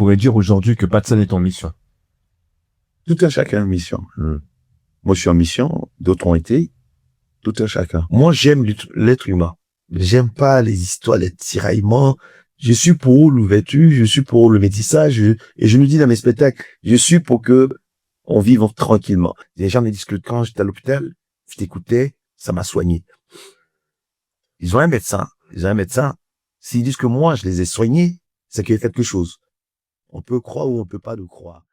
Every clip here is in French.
pourrais dire aujourd'hui que Patson est en mission? Tout un chacun en mission. Moi, je suis en mission, d'autres ont été, tout un chacun. Moi, j'aime l'être humain. J'aime pas les histoires, les tiraillements. Je suis pour l'ouverture, je suis pour le métissage, et je nous dis dans mes spectacles, je suis pour que on vive tranquillement. Les gens me disent que quand j'étais à l'hôpital, je t'écoutais, ça m'a soigné. Ils ont un médecin. S'ils disent que moi, je les ai soignés, c'est qu'il y a quelque chose. On peut croire ou on peut pas le croire.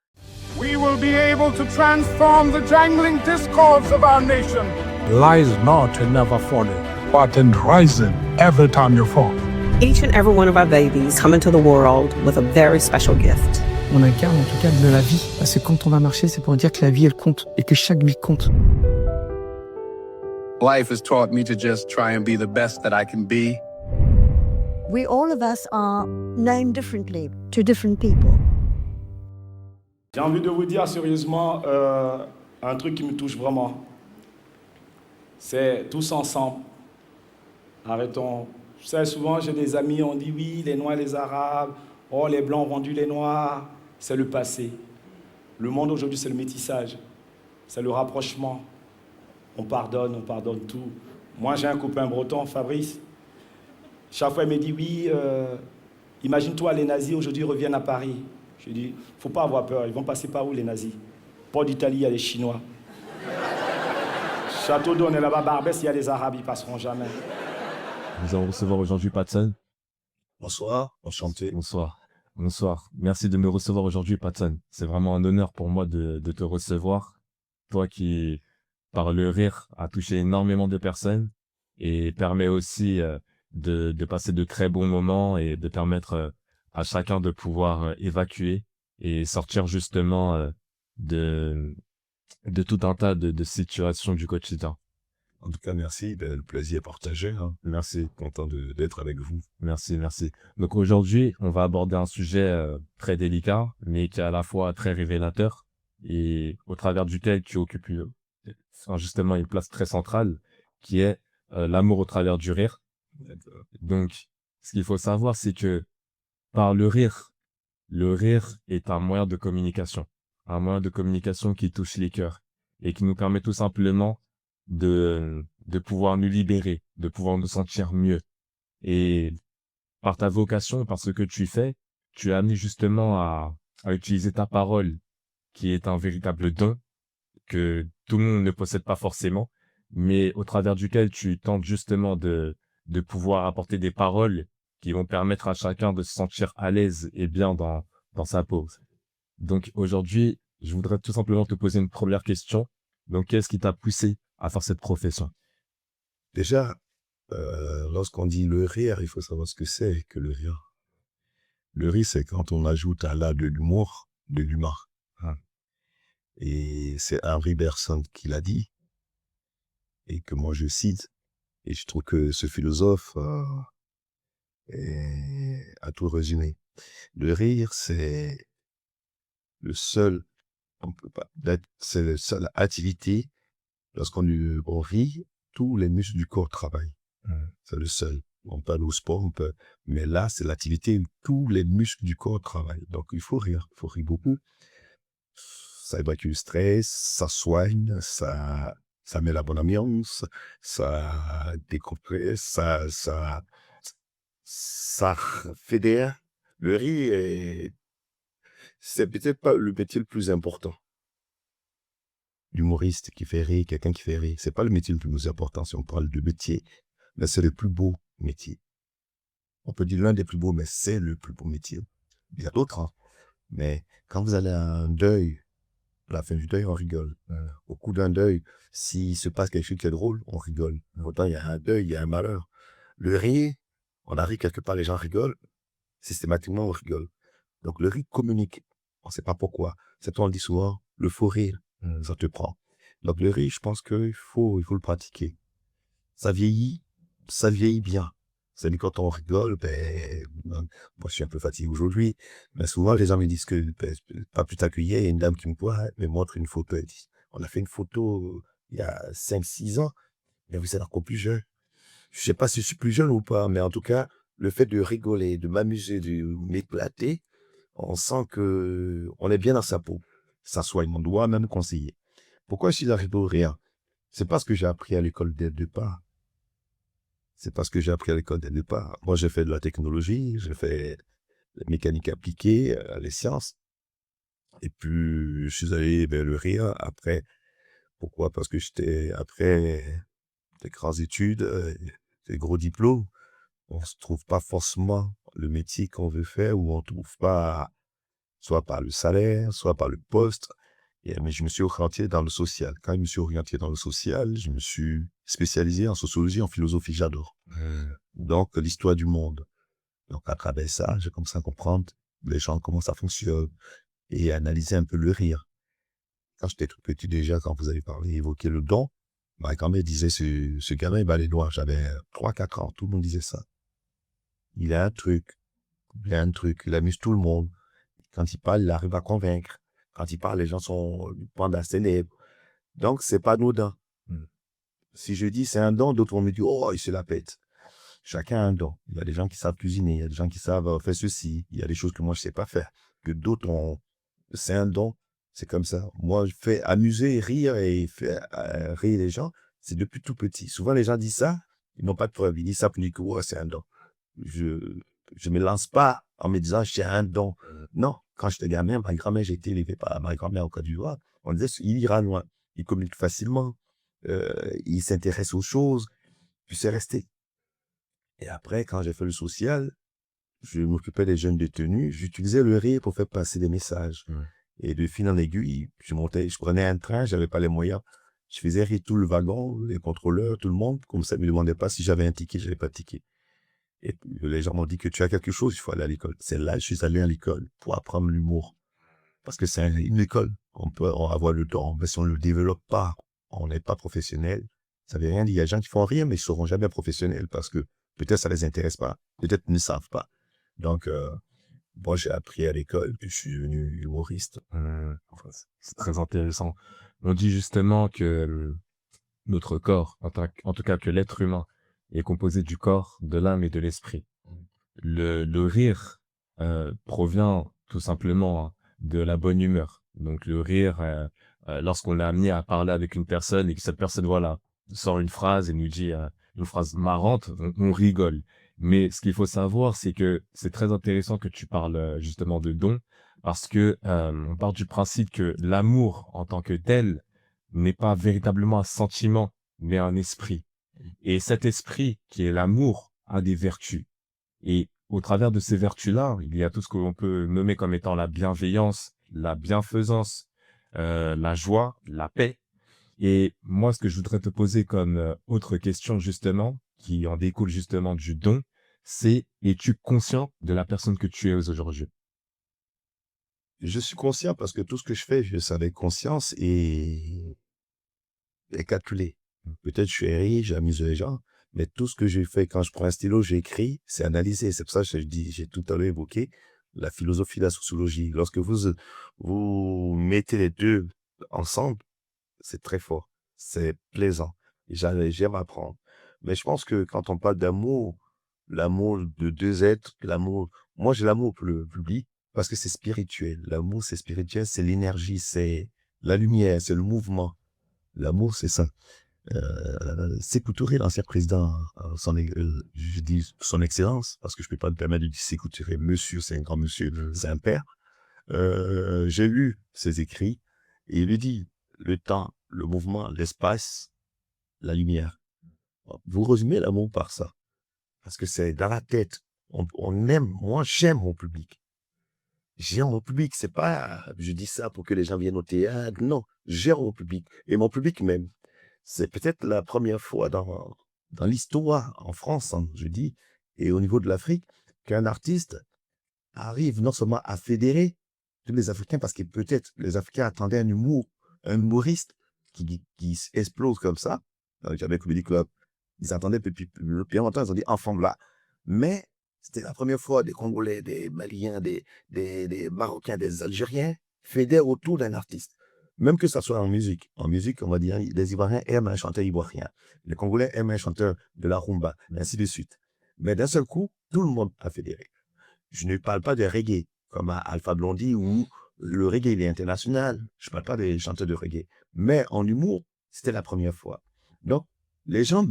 We will be able to transform the jangling discords of our nation. Lies not and never falling, but in rising every time you fall. Each and every one of our babies come into the world with a very special gift. On incarne en tout cas de la vie. Parce que quand on va marcher, c'est pour dire que la vie, elle compte. Et que chaque vie compte. Life has taught me to just try and be the best that I can be. We all of us are known differently to different people. J'ai envie de vous dire sérieusement un truc qui me touche vraiment. C'est tous ensemble. Arrêtons. Je sais, souvent j'ai des amis, on dit oui, les Noirs et les Arabes, oh les Blancs ont vendu les Noirs. C'est le passé. Le monde aujourd'hui, c'est le métissage. C'est le rapprochement. On pardonne tout. Moi, j'ai un copain breton, Fabrice. Chaque fois, il me dit oui, imagine-toi, les nazis aujourd'hui reviennent à Paris. Je dis, faut pas avoir peur, ils vont passer par où les nazis? Port d'Italie, il y a les Chinois. Château d'Eau, on est là-bas, Barbès, il y a les Arabes, ils passeront jamais. Nous allons recevoir aujourd'hui Patson. Bonsoir, enchanté. Bonsoir. Merci de me recevoir aujourd'hui, Patson. C'est vraiment un honneur pour moi de te recevoir. Toi qui, par le rire, a touché énormément de personnes et permet aussi de passer de très bons moments et de permettre à chacun de pouvoir évacuer et sortir justement de tout un tas de situations du quotidien. En tout cas, merci. Le plaisir est partagé. Merci. Content d'être avec vous. Merci. Donc aujourd'hui, on va aborder un sujet très délicat, mais qui est à la fois très révélateur et au travers duquel tu occupes justement une place très centrale, qui est l'amour au travers du rire. Donc, ce qu'il faut savoir, c'est que par le rire est un moyen de communication qui touche les cœurs et qui nous permet tout simplement de pouvoir nous libérer, de pouvoir nous sentir mieux. Et par ta vocation, par ce que tu fais, tu as amené justement à utiliser ta parole, qui est un véritable don que tout le monde ne possède pas forcément, mais au travers duquel tu tentes justement de pouvoir apporter des paroles qui vont permettre à chacun de se sentir à l'aise et bien dans sa peau. Donc aujourd'hui, je voudrais tout simplement te poser une première question. Donc qu'est-ce qui t'a poussé à faire cette profession? Déjà, lorsqu'on dit le rire, il faut savoir ce que c'est que le rire. Le rire, c'est quand on ajoute à là de l'humour, de l'humour. Et c'est Henri Bergson qui l'a dit, et que moi je cite. Et je trouve que ce philosophe a tout résumé. Le rire, c'est le seul, c'est la seule activité. Lorsqu'on rit, tous les muscles du corps travaillent. C'est le seul. On parle au sport, mais là, c'est l'activité où tous les muscles du corps travaillent. Donc, il faut rire beaucoup. Ça évacue le stress, ça soigne, ça met la bonne ambiance, ça décompresse, ça fédère. Le rire, c'est peut-être pas le métier le plus important. L'humoriste qui fait rire, quelqu'un qui fait rire, c'est pas le métier le plus important si on parle de métier, mais c'est le plus beau métier. On peut dire l'un des plus beaux, mais c'est le plus beau métier. Il y a d'autres, mais quand vous allez à un deuil, à la fin du deuil, on rigole. Au cours d'un deuil, s'il se passe quelque chose qui est drôle, on rigole. Pourtant, il y a un deuil, il y a un malheur. Le rire, on a ri quelque part, les gens rigolent. Systématiquement, on rigole. Donc, le rire communique. On ne sait pas pourquoi. C'est toi, on le dit souvent, le faux rire, ça te prend. Donc, le rire, je pense qu'il faut le pratiquer. Ça vieillit bien. C'est-à-dire quand on rigole, moi je suis un peu fatigué aujourd'hui, mais souvent les gens me disent que pas plus tard qu'hier, il y a une dame qui me montre une photo, elle dit, on a fait une photo il y a 5-6 ans, mais vous êtes encore plus jeune. Je sais pas si je suis plus jeune ou pas, mais en tout cas, le fait de rigoler, de m'amuser, de m'éclater, on sent que on est bien dans sa peau. S'assoit, on doit même conseiller. Pourquoi je suis arrivé au rire? C'est parce que j'ai appris à l'école dès le départ. C'est parce que j'ai appris à l'école dès le départ. Moi, j'ai fait de la technologie, j'ai fait la mécanique appliquée, les sciences. Et puis, je suis allé vers le rire après. Pourquoi? Parce que après des grandes études, des gros diplômes, on se trouve pas forcément le métier qu'on veut faire ou on trouve pas, soit par le salaire, soit par le poste. Mais je me suis orienté dans le social. Quand je me suis orienté dans le social, je me suis spécialisé en sociologie, en philosophie, j'adore. Donc, l'histoire du monde. Donc, à travers ça, j'ai commencé à comprendre les gens, comment ça fonctionne et analyser un peu le rire. Quand j'étais tout petit déjà, quand vous avez parlé, évoqué le don, ma grand-mère disait, ce gamin, il bat les doigts. J'avais 3-4 ans, tout le monde disait ça. Il a un truc, il amuse tout le monde. Quand il parle, il arrive à convaincre. Quand il parle, les gens pendent à ses lèvres. Donc, c'est pas anodin. Si je dis c'est un don, d'autres vont me dire, oh, il se la pète. Chacun a un don. Il y a des gens qui savent cuisiner, il y a des gens qui savent faire ceci, il y a des choses que moi je sais pas faire, que d'autres ont. C'est un don, c'est comme ça. Moi, je fais amuser, rire et faire rire les gens, c'est depuis tout petit. Souvent, les gens disent ça, ils n'ont pas de preuve. Ils disent ça pour dire que oh, c'est un don. Je me lance pas en me disant j'ai un don. Non, quand j'étais gamin, ma grand-mère, j'ai été élevé par ma grand-mère au Côte d'Ivoire. On disait il ira loin, il communique facilement, il s'intéresse aux choses, puis c'est resté. Et après, quand j'ai fait le social, je m'occupais des jeunes détenus, j'utilisais le rire pour faire passer des messages. Et de fil en aiguille, je prenais un train, j'avais pas les moyens. Je faisais rire tout le wagon, les contrôleurs, tout le monde, comme ça, ils me demandaient pas si j'avais un ticket, j'avais pas de ticket. Et les gens m'ont dit que tu as quelque chose, il faut aller à l'école. C'est là que je suis allé à l'école pour apprendre l'humour. Parce que c'est une école. On peut avoir le don, mais si on ne le développe pas, on n'est pas professionnel. Ça veut rien dire. Il y a des gens qui font rire, mais ils ne seront jamais professionnels parce que peut-être ça les intéresse pas, peut-être ils ne savent pas. Donc, moi, j'ai appris à l'école, puis je suis devenu humoriste. C'est très intéressant. On dit justement que notre corps, en tout cas que l'être humain, est composé du corps, de l'âme et de l'esprit. Le rire provient tout simplement de la bonne humeur. Donc le rire, lorsqu'on l'a amené à parler avec une personne et que cette personne, voilà, sort une phrase et nous dit une phrase marrante, on rigole. Mais ce qu'il faut savoir, c'est que c'est très intéressant que tu parles justement de don, parce que on part du principe que l'amour en tant que tel n'est pas véritablement un sentiment, mais un esprit. Et cet esprit, qui est l'amour, a des vertus. Et au travers de ces vertus-là, il y a tout ce que l'on peut nommer comme étant la bienveillance, la bienfaisance, la joie, la paix. Et moi, ce que je voudrais te poser comme autre question, justement, qui en découle justement du don, c'est: es-tu conscient de la personne que tu es aujourd'hui? Je suis conscient parce que tout ce que je fais, je savais conscience et calculé. Peut-être je suis riche, j'amuse les gens, mais tout ce que je fais quand je prends un stylo, j'écris, c'est analysé. C'est pour ça que je dis, j'ai tout à l'heure évoqué la philosophie, la sociologie. Lorsque vous mettez les deux ensemble, c'est très fort, c'est plaisant. J'aime apprendre. Mais je pense que quand on parle d'amour, l'amour de deux êtres, moi j'ai l'amour pour le public parce que c'est spirituel. L'amour, c'est spirituel, c'est l'énergie, c'est la lumière, c'est le mouvement. L'amour, c'est ça. Sékou Touré, l'ancien président, je dis son excellence, parce que je ne peux pas me permettre de dire Sékou Touré, monsieur, c'est un grand monsieur, c'est un père. J'ai lu ses écrits et il lui dit le temps, le mouvement, l'espace, la lumière. Vous résumez l'amour par ça, parce que c'est dans la tête. On aime, moi j'aime mon public. J'aime mon public, c'est pas, je dis ça pour que les gens viennent au théâtre, non, j'aime mon public. Et mon public même, c'est peut-être la première fois dans l'histoire, en France, hein, je dis, et au niveau de l'Afrique, qu'un artiste arrive non seulement à fédérer tous les Africains, parce que peut-être les Africains attendaient un humoriste qui explose comme ça. J'avais Comedy Club, ils attendaient depuis longtemps, ils ont dit ensemble là. Mais c'était la première fois des Congolais, des Maliens, des Marocains, des Algériens fédèrent autour d'un artiste. Même que ça soit en musique. En musique, on va dire, les Ivoiriens aiment un chanteur ivoirien. Les Congolais aiment un chanteur de la rumba, et ainsi de suite. Mais d'un seul coup, tout le monde a fédéré. Je ne parle pas de reggae. comme Alpha Blondy, où le reggae, il est international. Je parle pas des chanteurs de reggae. Mais en humour, c'était la première fois. Donc, les gens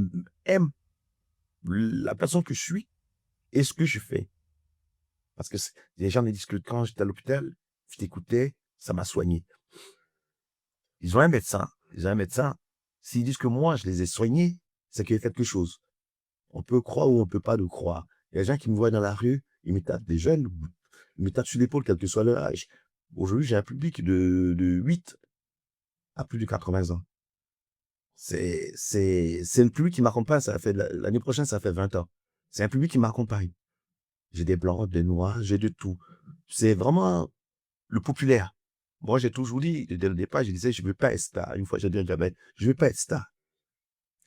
aiment la personne que je suis et ce que je fais. Parce que les gens me disent que quand j'étais à l'hôpital, je t'écoutais, ça m'a soigné. Ils ont un médecin. Ils ont un médecin. S'ils disent que moi, je les ai soignés, c'est qu'il y a quelque chose. On peut croire ou on peut pas le croire. Il y a des gens qui me voient dans la rue, ils me tapent, des jeunes, ils me tapent sur l'épaule, quel que soit leur âge. Aujourd'hui, j'ai un public de 8 à plus de 80 ans. C'est le public qui m'accompagne. L'année prochaine, ça fait 20 ans. C'est un public qui m'accompagne. J'ai des blancs, des noirs, j'ai de tout. C'est vraiment le populaire. Moi, j'ai toujours dit, dès le départ, je disais, je ne veux pas être star. Une fois, j'ai dit jamais, je ne veux pas être star.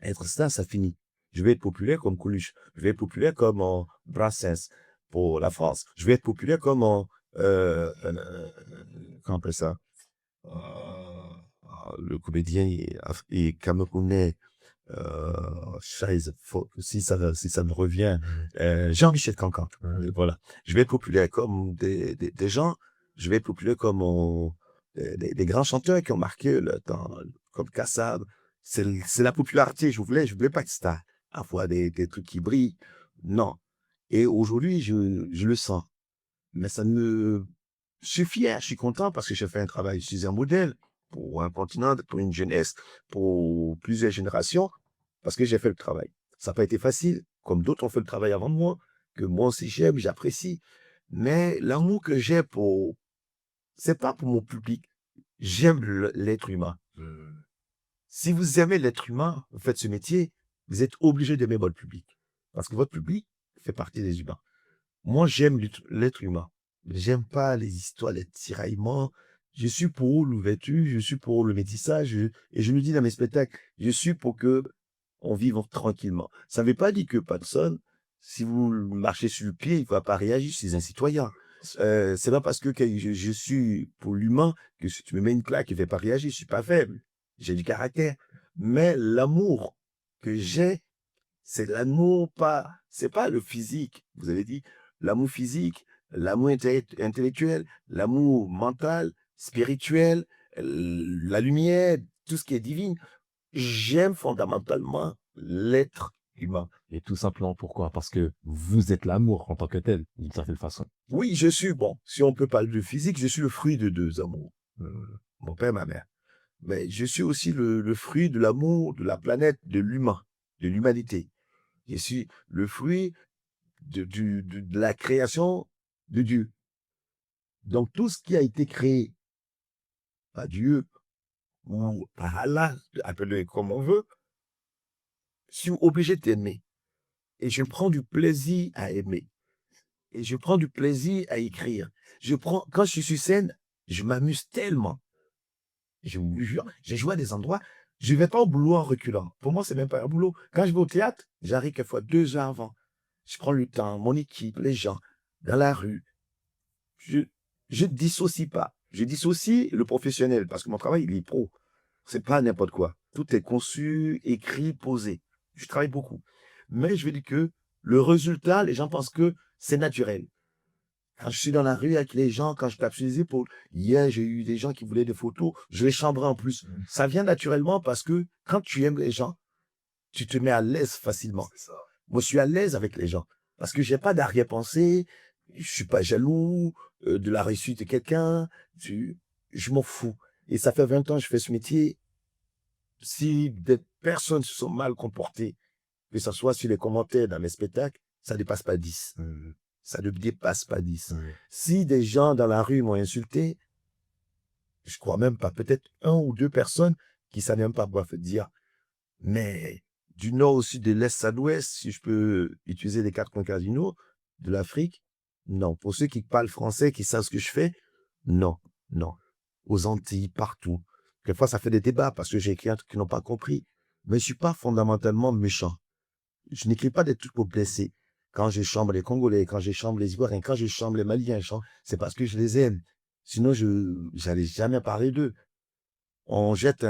Être star, ça finit. Je vais être populaire comme Coluche. Je vais être populaire comme en Brassens pour la France. Je vais être populaire comme en... comment on appelle ça? Le comédien est camerounais. Si ça me revient. Jean-Michel Cancan. Voilà. Je vais être populaire comme des gens. Je vais être populaire comme des grands chanteurs qui ont marqué le temps, comme Kassab. C'est la popularité. Je voulais pas être star. Avoir des trucs qui brillent. Non. Et aujourd'hui, je le sens. Mais ça me... Je suis fier, je suis content parce que j'ai fait un travail. Je suis un modèle pour un continent, pour une jeunesse, pour plusieurs générations, parce que j'ai fait le travail. Ça n'a pas été facile, comme d'autres ont fait le travail avant moi, que moi aussi j'aime, j'apprécie. Mais l'amour que j'ai c'est pas pour mon public. J'aime l'être humain. Si vous aimez l'être humain, vous faites ce métier, vous êtes obligé d'aimer votre public. Parce que votre public fait partie des humains. Moi, j'aime l'être humain. J'aime pas les histoires, les tiraillements. Je suis pour l'ouverture, je suis pour le métissage. Et je le dis dans mes spectacles, je suis pour que on vive tranquillement. Ça ne veut pas dire que personne, si vous marchez sur le pied, il ne va pas réagir. Je suis un citoyen. C'est pas parce que je suis pour l'humain que si tu me mets une claque, je ne vais pas réagir. Je suis pas faible. J'ai du caractère. Mais l'amour que j'ai, c'est l'amour c'est pas le physique. Vous avez dit l'amour physique, l'amour intellectuel, l'amour mental, spirituel, la lumière, tout ce qui est divin. J'aime fondamentalement l'être humain. Et tout simplement pourquoi? Parce que vous êtes l'amour en tant que tel, d'une certaine façon. Oui, je suis, bon, si on peut parler de physique, je suis le fruit de 2 amours. Mon père et ma mère. Mais je suis aussi le fruit de l'amour de la planète, de l'humain, de l'humanité. Je suis le fruit de la création de Dieu. Donc, tout ce qui a été créé par Dieu ou par Allah, appelez-le comme on veut, je suis obligé d'aimer. Et je prends du plaisir à aimer. Et je prends du plaisir à écrire. Quand je suis sur scène, je m'amuse tellement. Je vous jure, j'ai joué à des endroits, je ne vais pas au boulot en reculant. Pour moi, c'est même pas un boulot. Quand je vais au théâtre, j'arrive quelquefois 2 heures avant. Je prends le temps, mon équipe, les gens, dans la rue. Je dissocie pas. Je dissocie le professionnel parce que mon travail, il est pro. C'est pas n'importe quoi. Tout est conçu, écrit, posé. Je travaille beaucoup. Mais je veux dire que le résultat, les gens pensent que c'est naturel. Quand je suis dans la rue avec les gens, quand je tape sur les épaules, hier, j'ai eu des gens qui voulaient des photos, je les chambrais en plus. Ça vient naturellement parce que quand tu aimes les gens, tu te mets à l'aise facilement. Moi, je suis à l'aise avec les gens parce que j'ai pas d'arrière-pensée, je suis pas jaloux de la réussite de quelqu'un, je m'en fous. Et ça fait 20 ans que je fais ce métier. Si des personnes se sont mal comportées, que ce soit sur les commentaires dans mes spectacles, ça ne dépasse pas 10. Ça ne dépasse pas 10. Si des gens dans la rue m'ont insulté, je crois même pas, peut-être 1 ou 2 personnes qui ne savent même pas quoi dire. Mais du nord au sud, de l'est à l'ouest, si je peux utiliser les 4 coins cardinaux de l'Afrique, non. Pour ceux qui parlent français, qui savent ce que je fais, non, non. Aux Antilles, partout. Quelquefois, ça fait des débats parce que j'ai écrit un truc qu'ils n'ont pas compris. Mais je ne suis pas fondamentalement méchant. Je n'écris pas des trucs pour blesser. Quand je chambre les Congolais, quand je chambre les Ivoiriens, quand je chambre les Maliens, c'est parce que je les aime. Sinon, je n'allais jamais parler d'eux. On jette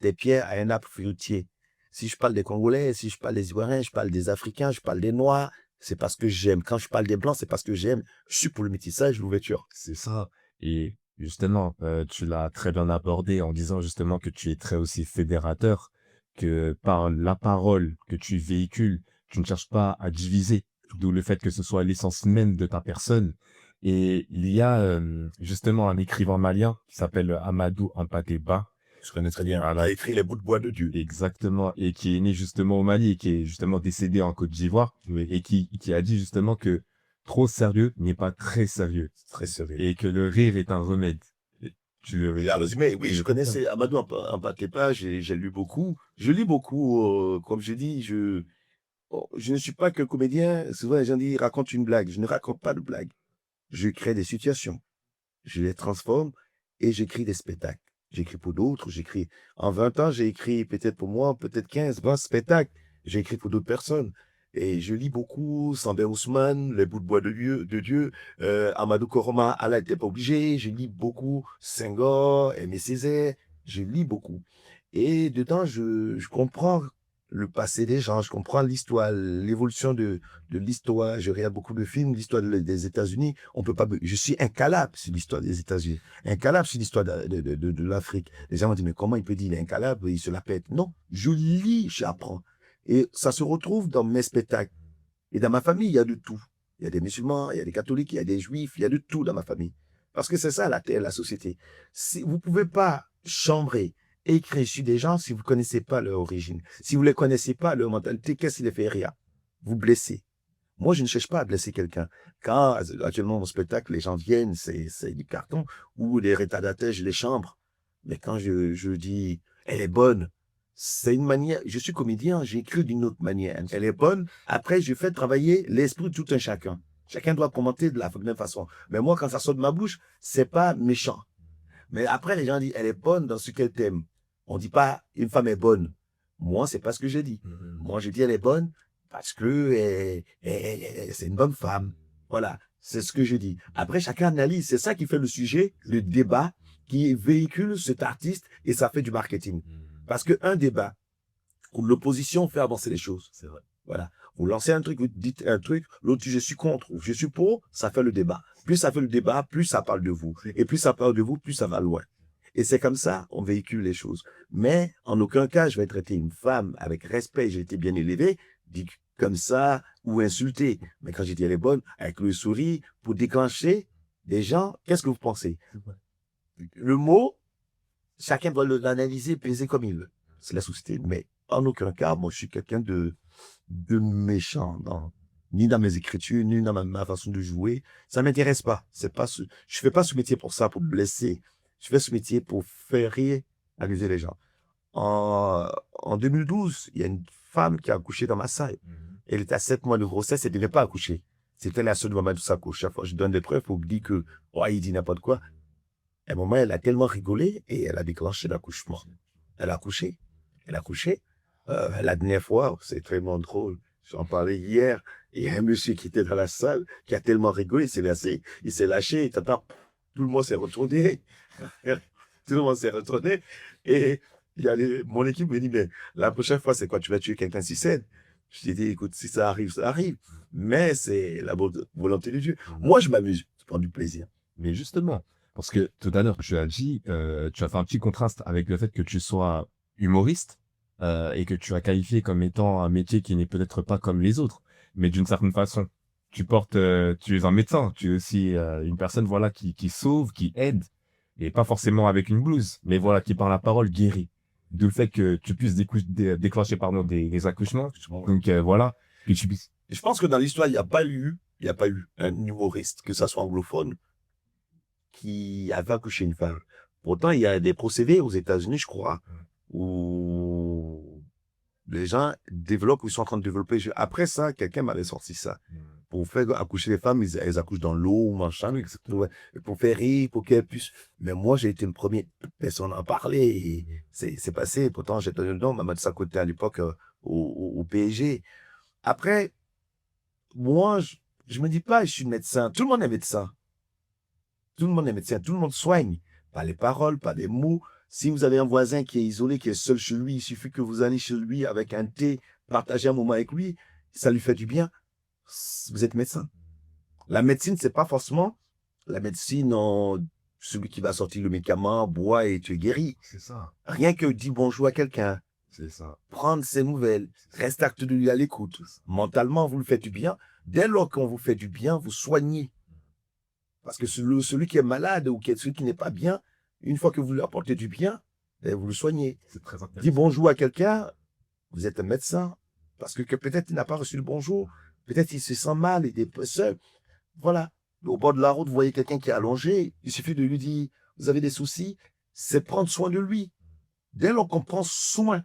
des pierres à un arbre fruitier. Si je parle des Congolais, si je parle des Ivoiriens, je parle des Africains, je parle des Noirs, C'est parce que j'aime. Quand je parle des Blancs, c'est parce que j'aime. Je suis pour le métissage, l'ouverture. C'est ça. Et justement, tu l'as très bien abordé en disant justement que tu es très aussi fédérateur, que par la parole que tu véhicules, tu ne cherches pas à diviser, d'où le fait que ce soit l'essence même de ta personne. Et il y a justement un écrivain malien qui s'appelle Amadou Hampâté Bâ. Je connais très bien. Elle a écrit Les bouts de bois de Dieu. Exactement, et qui est né justement au Mali et qui est justement décédé en Côte d'Ivoire, et qui a dit justement que trop sérieux n'est pas très sérieux, Très sérieux. et que le rire est un remède. Et tu le Il a résumé. Oui, je connaissais Amadou Hampâté Bâ, j'ai lu beaucoup. Je lis beaucoup, comme je dis, je ne suis pas que comédien. Souvent, les gens disent, raconte une blague. Je ne raconte pas de blague. Je crée des situations. Je les transforme et j'écris des spectacles. J'écris pour d'autres, j'écris. En 20 ans, j'ai écrit peut-être pour moi, peut-être 15, 20 spectacles. J'ai écrit pour d'autres personnes. Et je lis beaucoup, Sambé Ousmane, Les bouts de bois de Dieu, Amadou Koroma, Allah n'était pas obligé. Je lis beaucoup, Senghor, Aimé Césaire. Je lis beaucoup. Et dedans, je comprends le passé des gens, je comprends l'histoire, l'évolution de l'histoire. Je regarde beaucoup de films, l'histoire des États-Unis. On peut pas, je suis incalable sur l'histoire des États-Unis, incalable sur l'histoire de l'Afrique. Les gens vont dire, mais comment il peut dire il est incalable, il se la pète. Non, je lis, j'apprends. Et ça se retrouve dans mes spectacles. Et dans ma famille, il y a de tout. Il y a des musulmans, il y a des catholiques, il y a des juifs, il y a de tout dans ma famille. Parce que c'est ça la terre, la société. Si, vous pouvez pas chambrer, écrire sur des gens si vous connaissez pas leur origine. Si vous les connaissez pas, leur mentalité, qu'est-ce qui les fait rire? Vous blessez. Moi, je ne cherche pas à blesser quelqu'un. Quand, actuellement, mon spectacle, les gens viennent, c'est du carton, ou des retardataires, je les chambre. Mais quand je dis, elle est bonne, c'est une manière, je suis comédien, j'écris d'une autre manière. Elle est bonne. Après, je fais travailler l'esprit de tout un chacun. Chacun doit commenter de la même façon. Mais moi, quand ça sort de ma bouche, c'est pas méchant. Mais après, les gens disent, elle est bonne dans ce qu'elle t'aime. On dit pas, une femme est bonne. Moi, c'est pas ce que j'ai dit. Moi, je dis, elle est bonne parce que c'est une bonne femme. Voilà. C'est ce que je dis. Après, chacun analyse. C'est ça qui fait le sujet, le débat, qui véhicule cet artiste et ça fait du marketing. Parce qu'un débat, où l'opposition fait avancer les choses. C'est vrai. Voilà. Vous lancez un truc, vous dites un truc, l'autre dit je suis contre ou je suis pour, ça fait le débat. Plus ça fait le débat, plus ça parle de vous. Et plus ça parle de vous, plus ça va loin. Et c'est comme ça, on véhicule les choses. Mais en aucun cas, je vais traiter une femme avec respect, j'ai été bien élevé, dit comme ça, ou insulter. Mais quand j'ai dit elle est bonne, avec le sourire, pour déclencher des gens, qu'est-ce que vous pensez? Le mot, chacun doit l'analyser, peser comme il veut. C'est la société. Mais en aucun cas, moi, je suis quelqu'un de méchant, ni dans mes écritures, ni dans ma façon de jouer. Ça m'intéresse pas. Je fais pas ce métier pour ça, pour blesser. Je fais ce métier pour faire rire, amuser les gens. En 2012, il y a une femme qui a accouché dans ma salle. Elle était à 7 mois de grossesse, elle ne devait pas accoucher. C'était la seule maman de sa couche. Chaque fois, je donne des preuves pour dire que, il dit n'importe quoi. À un moment, elle a tellement rigolé et elle a déclenché l'accouchement. Elle a accouché. Elle a accouché. La dernière fois, c'est vraiment drôle. J'en parlais hier. Il y a un monsieur qui était dans la salle, qui a tellement rigolé, il s'est lâché, tout le monde s'est retourné. Tout le monde s'est retourné. Et mon équipe me dit, mais la prochaine fois, c'est quoi? Tu vas tuer quelqu'un sur scène? Je lui ai dit, écoute, si ça arrive, ça arrive. Mais c'est la volonté de Dieu. Moi, je m'amuse. Je prends du plaisir. Mais justement, parce que tout à l'heure, tu as dit, tu as fait un petit contraste avec le fait que tu sois humoriste et que tu as qualifié comme étant un métier qui n'est peut-être pas comme les autres, mais d'une certaine façon. Tu es un médecin, tu es aussi une personne voilà qui sauve, qui aide, et pas forcément avec une blouse, mais voilà qui par la parole guérit. D'où le fait que tu puisses déclencher des accouchements. Donc voilà, que tu puisses. Je pense que dans l'histoire, il n'y a pas eu un humoriste, que ça soit anglophone, qui avait accouché une femme. Pourtant, il y a des procédés aux États-Unis, je crois, où les gens développent ou sont en train de développer. Après ça, quelqu'un m'avait sorti ça. Pour faire accoucher les femmes, elles accouchent dans l'eau, machin, etc. Pour faire rire, pour qu'elles puissent. Mais moi, j'ai été le premier personne à en parler. Et c'est passé. Pourtant, j'étais dedans, Mamadou Sakouté à l'époque au PSG. Après, moi, je me dis pas, je suis médecin. Tout le monde est médecin. Tout le monde est médecin. Tout le monde soigne. Pas les paroles, pas les mots. Si vous avez un voisin qui est isolé, qui est seul chez lui, il suffit que vous allez chez lui avec un thé, partager un moment avec lui, ça lui fait du bien. vous êtes médecin. La médecine, c'est pas forcément la médecine celui qui va sortir le médicament, bois et tu es guéri. C'est ça. Rien que dire bonjour à quelqu'un, C'est ça. prendre ses nouvelles, rester acte de lui à l'écoute. Mentalement, vous le faites du bien. Dès lors qu'on vous fait du bien, vous soignez. Parce que celui qui est malade ou celui qui n'est pas bien, une fois que vous lui apportez du bien, vous le soignez. C'est très intéressant. Dis bonjour à quelqu'un, vous êtes un médecin. Parce que peut-être il n'a pas reçu le bonjour, peut-être il se sent mal, il est seul. Voilà. Au bord de la route, vous voyez quelqu'un qui est allongé, il suffit de lui dire, vous avez des soucis, c'est prendre soin de lui. Dès lors qu'on prend soin,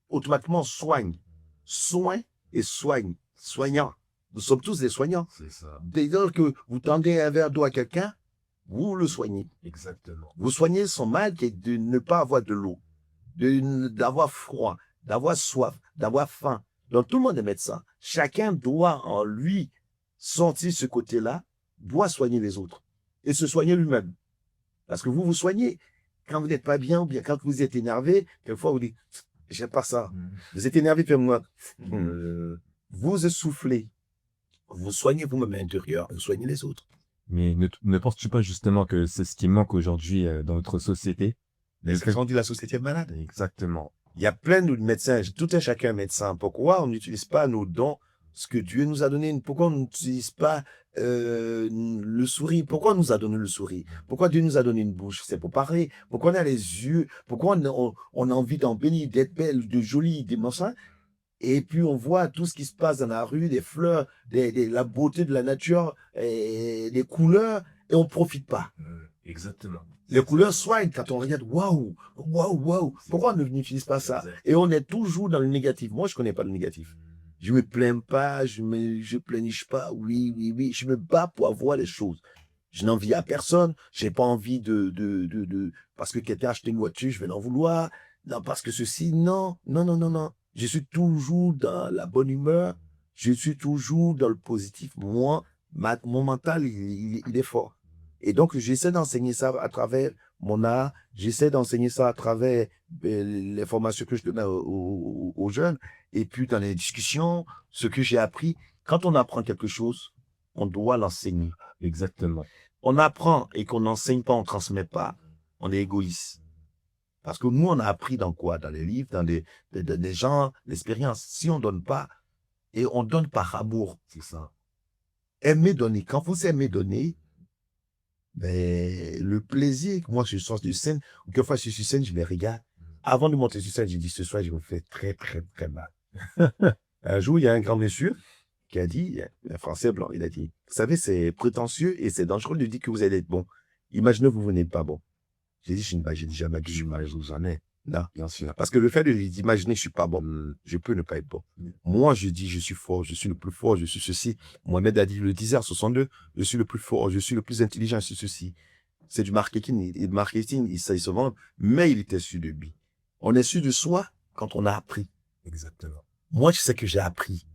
automatiquement on soigne. Soin et soigne. Soignant. Nous sommes tous des soignants. C'est ça. Dès lors que vous tendez un verre d'eau à quelqu'un, vous le soignez. Exactement. Vous soignez son mal qui est de ne pas avoir de l'eau, d'avoir froid, d'avoir soif, d'avoir faim. Donc tout le monde est médecin. Chacun doit en lui sentir ce côté-là, doit soigner les autres et se soigner lui-même. Parce que vous vous soignez quand vous n'êtes pas bien ou bien quand vous êtes énervé, quelquefois vous dites, j'aime pas ça. Vous êtes énervé, fais-moi. Vous essoufflez. Vous soignez vous-même à l'intérieur, vous soignez les autres. Mais ne penses-tu pas justement que c'est ce qui manque aujourd'hui dans notre société? Mais quand on dit la société est malade. Exactement. Il y a plein de médecins, tout un chacun médecin. Pourquoi on n'utilise pas nos dons, ce que Dieu nous a donné? Pourquoi on n'utilise pas le sourire? Pourquoi on nous a donné le sourire? Pourquoi Dieu nous a donné une bouche? C'est pour parler. Pourquoi on a les yeux? Pourquoi on a envie d'en bénir, d'être belle, de jolie, des machins? Et puis on voit tout ce qui se passe dans la rue, des fleurs, la beauté de la nature, et les couleurs, et on ne profite pas. Exactement. Les couleurs soignent quand on regarde, waouh, waouh, waouh. Pourquoi on n'utilise pas ça? Et on est toujours dans le négatif. Moi, je connais pas le négatif. Je me plains pas, je pleurniche pas. Oui, oui, oui. Je me bats pour avoir les choses. Je n'envie à personne. J'ai pas envie parce que quelqu'un a acheté une voiture, je vais l'en vouloir. Non, parce que ceci, non, non, non, non, non. Je suis toujours dans la bonne humeur. Je suis toujours dans le positif. Moi, mon mental, il est fort. Et donc, j'essaie d'enseigner ça à travers mon art. J'essaie d'enseigner ça à travers les formations que je donne aux jeunes. Et puis, dans les discussions, ce que j'ai appris. Quand on apprend quelque chose, on doit l'enseigner. Exactement. On apprend et qu'on n'enseigne pas, on ne transmet pas. On est égoïste. Parce que nous, on a appris dans quoi? Dans les livres, dans des gens, l'expérience. Si on ne donne pas, et on donne par amour, c'est ça. Aimer donner. Quand vous aimez donner, ben, le plaisir, moi, je sors de scène, ou quelquefois, je suis sur scène, je les regarde. Avant de monter sur scène, j'ai dit, ce soir, je me fais très, très, très mal. Un jour, il y a un grand monsieur qui a dit, un Français blanc, il a dit, vous savez, c'est prétentieux et c'est dangereux de dire que vous allez être bon. Imaginez que vous venez pas bon. J'ai dit, j'ai dit jamais que je suis mal, j'en ai. Non, bien sûr. Parce que le fait d'imaginer que je suis pas bon, je peux ne pas être bon. Moi, je dis, je suis fort, je suis le plus fort, je suis ceci. Mohamed a dit, le disait en 62, je suis le plus fort, je suis le plus intelligent, je suis ceci. C'est du marketing. Et le marketing, il se vend, mais il était sûr de lui. On est sûr de soi quand on a appris. Exactement. Moi, je sais que j'ai appris.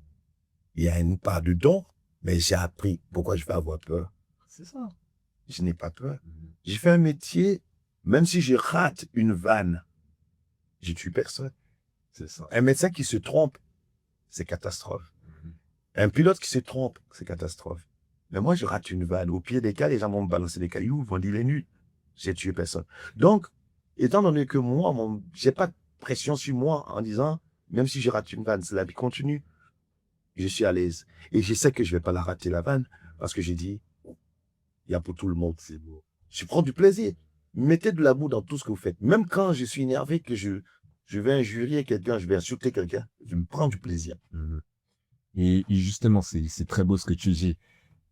Il y a une part de don, mais j'ai appris. Pourquoi je vais avoir peur? C'est ça. Je n'ai pas peur. J'ai fait un métier, même si je rate une vanne, je tue personne. C'est ça. Un médecin qui se trompe, c'est catastrophe. Un pilote qui se trompe, c'est catastrophe. Mais moi, je rate une vanne. Au pire des cas, les gens vont me balancer des cailloux, vont dire les nuls. J'ai tué personne. Donc, étant donné que moi, j'ai pas de pression sur moi en disant, même si je rate une vanne, c'est la vie continue. Je suis à l'aise. Et je sais que je vais pas la rater, la vanne, parce que j'ai dit, il y a pour tout le monde, c'est beau. Je prends du plaisir. Mettez de l'amour dans tout ce que vous faites. Même quand je suis énervé, que je vais injurier quelqu'un, je vais insulter quelqu'un, je me prends du plaisir. Et justement, c'est très beau ce que tu dis.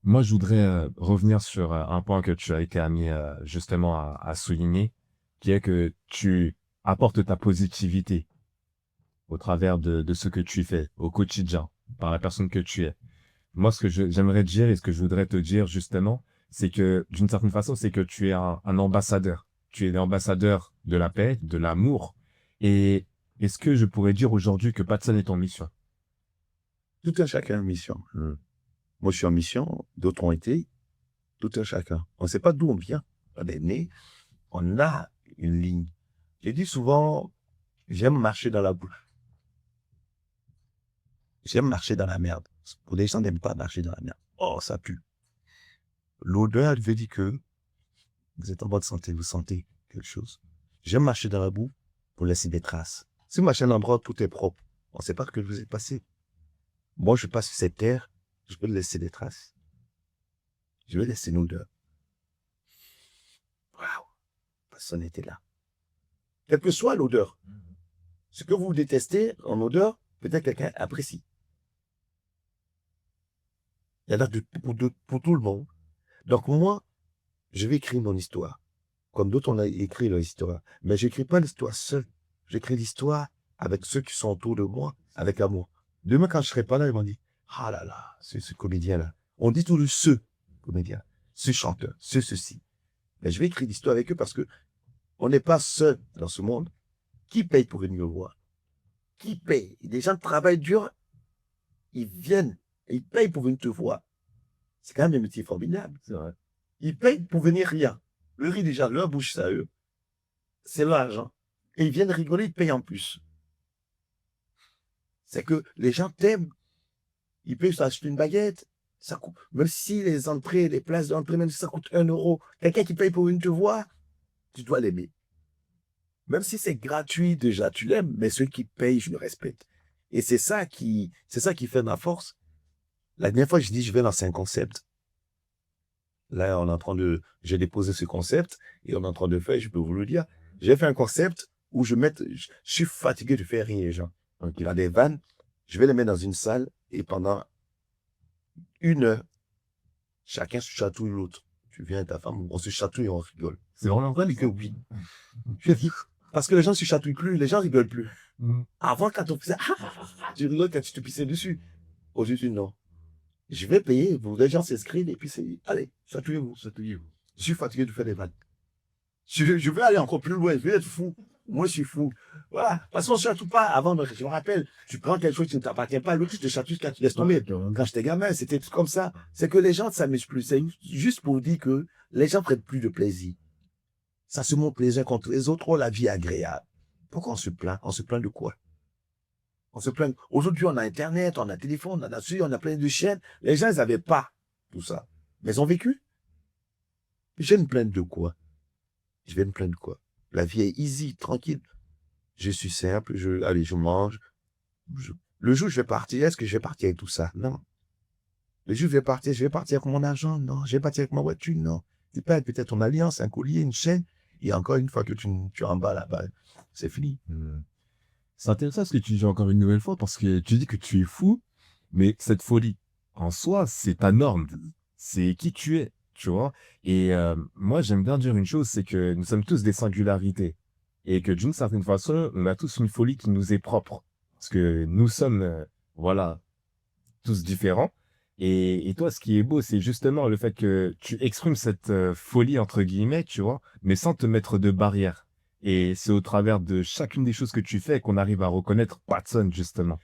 Moi, je voudrais revenir sur un point que tu as été amené justement à souligner, qui est que tu apportes ta positivité au travers de ce que tu fais au quotidien, par la personne que tu es. Moi, ce que j'aimerais dire et ce que je voudrais te dire justement, c'est que d'une certaine façon, c'est que tu es un ambassadeur. Tu es l'ambassadeur de la paix, de l'amour. Et est-ce que je pourrais dire aujourd'hui que Patson est en mission? Tout un chacun a une mission. Moi, je suis en mission, d'autres ont été, tout un chacun. On ne sait pas d'où on vient. On est né, on a une ligne. J'ai dit souvent, j'aime marcher dans la boue. J'aime marcher dans la merde. Pour les gens n'aiment pas marcher dans la merde. Oh, ça pue. L'odeur, elle veut dire que vous êtes en bonne santé, vous sentez quelque chose. J'aime marcher dans la boue pour laisser des traces. Si vous marchez dans un endroit où tout est propre, on ne sait pas ce que vous êtes passé. Moi, je passe sur cette terre, je peux laisser des traces. Je vais laisser une odeur. Waouh, personne n'était là. Quelle que soit l'odeur, ce que vous détestez en odeur, peut-être quelqu'un apprécie. Il y en a pour tout le monde. Donc moi, je vais écrire mon histoire. Comme d'autres, on a écrit leur histoire. Mais je n'écris pas l'histoire seul. J'écris l'histoire avec ceux qui sont autour de moi, avec amour. Demain, quand je ne serai pas là, ils m'ont dit, ah là là, ce comédien-là. On dit tout le ce comédien, ce chanteur, ceci. Mais je vais écrire l'histoire avec eux parce que on n'est pas seul dans ce monde. Qui paye pour venir me voir? Qui paye? Les gens travaillent dur, ils viennent, ils payent pour venir te voir. C'est quand même un métier formidable. C'est vrai. Ils payent pour venir rire. Le riz, déjà, leur bouche, ça eux. C'est leur argent. Et ils viennent rigoler, ils payent en plus. C'est que les gens t'aiment. Ils peuvent s'acheter une baguette. Ça coûte, même si les entrées, les places d'entrée, même si ça coûte 1 euro, quelqu'un qui paye pour venir te voir, tu dois l'aimer. Même si c'est gratuit, déjà, tu l'aimes, mais ceux qui payent, je le respecte. Et c'est ça qui fait ma force. La dernière fois, je dis, je vais lancer un concept. Là, j'ai déposé ce concept et on est en train de faire, je peux vous le dire. J'ai fait un concept où je suis fatigué de faire rire les gens. Donc, il y a des vannes, je vais les mettre dans une salle et pendant 1 heure, chacun se chatouille l'autre. Tu viens avec ta femme, on se chatouille et on rigole. C'est vraiment vrai que oui. Je dis, parce que les gens ne se chatouillent plus, les gens rigolent plus. Avant, quand on faisait, tu rigoles quand tu te pissais dessus. Aujourd'hui, non. Je vais payer, les gens s'inscrivent et puis c'est, allez, chatouillez-vous. Je suis fatigué de faire des vannes. Je vais aller encore plus loin, je vais être fou. Moi, je suis fou. Voilà. Parce qu'on ne se chatouille pas avant. Je me rappelle, tu prends quelque chose qui ne t'appartient pas, l'autre, tu te chatouilles quand tu laisses tomber. Quand j'étais gamin, c'était tout comme ça. C'est que les gens ne s'amusent plus. C'est juste pour dire que les gens prennent plus de plaisir. Ça se montre les uns contre les autres. Oh, la vie est agréable. Pourquoi on se plaint? On se plaint de quoi? On se plaint. Aujourd'hui, on a Internet, on a téléphone, on a plein de chaînes. Les gens, ils n'avaient pas tout ça. Mais ils ont vécu. Je vais me plaindre de quoi? Je vais me plaindre de quoi? La vie est easy, tranquille. Je suis simple, je mange. Le jour où je vais partir, est-ce que je vais partir avec tout ça? Non. Le jour où je vais partir avec mon argent? Non. Je vais partir avec ma voiture? Non. Tu perds peut-être ton alliance, un collier, une chaîne. Et encore une fois que tu es en bas là-bas, c'est fini. C'est intéressant ce que tu dis encore une nouvelle fois parce que tu dis que tu es fou, mais cette folie, en soi, c'est ta norme. C'est qui tu es, tu vois. Et moi, j'aime bien dire une chose, c'est que nous sommes tous des singularités. Et que d'une certaine façon, on a tous une folie qui nous est propre. Parce que nous sommes, voilà, tous différents. Et toi, ce qui est beau, c'est justement le fait que tu exprimes cette folie, entre guillemets, tu vois, mais sans te mettre de barrière. Et c'est au travers de chacune des choses que tu fais qu'on arrive à reconnaître Patson, justement.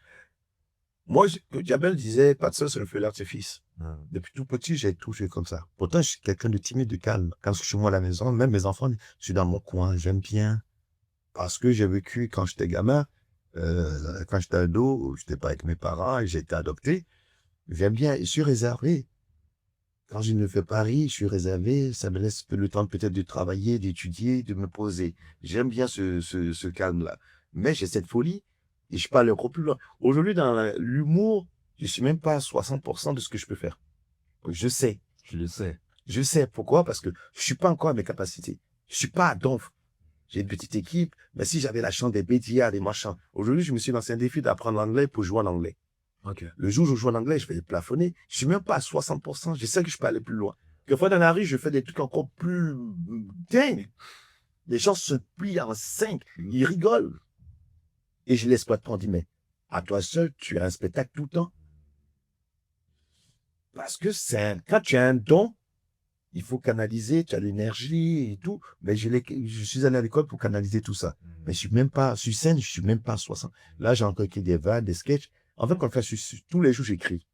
Moi, Diabel disait, Patson, c'est le feu d'artifice. Depuis tout petit, j'ai tout fait comme ça. Pourtant, je suis quelqu'un de timide, de calme. Quand je suis chez moi à la maison, même mes enfants, je suis dans mon coin, j'aime bien. Parce que j'ai vécu quand j'étais gamin, quand j'étais ado, je n'étais pas avec mes parents et j'ai été adopté. J'aime bien, je suis réservé. Quand je ne fais pas rire, je suis réservé, ça me laisse le temps peut-être de travailler, d'étudier, de me poser. J'aime bien ce calme-là. Mais j'ai cette folie et je parle encore plus loin. Aujourd'hui, dans l'humour, je ne suis même pas à 60% de ce que je peux faire. Je sais. Je le sais. Je sais. Pourquoi? Parce que je ne suis pas encore à mes capacités. Je ne suis pas à Donf. J'ai une petite équipe, mais si j'avais la chance des BDA, des machins. Aujourd'hui, je me suis lancé un défi d'apprendre l'anglais pour jouer en anglais. Okay. Le jour où je joue en anglais, je vais les plafonner. Je suis même pas à 60%. Je sais que je peux aller plus loin. Quelquefois, dans la rue, je fais des trucs encore plus dingues. Les gens se plient en 5. Ils rigolent. Et je l'exploite pas. On dit, mais à toi seul, tu as un spectacle tout le temps. Parce que quand tu as un don, il faut canaliser, tu as l'énergie et tout. Mais je suis allé à l'école pour canaliser tout ça. Mais je suis même pas, sur scène, je suis même pas à 60. Là, j'ai encore écrit des vannes, des sketchs. En fait, quand je fais tous les jours, j'écris.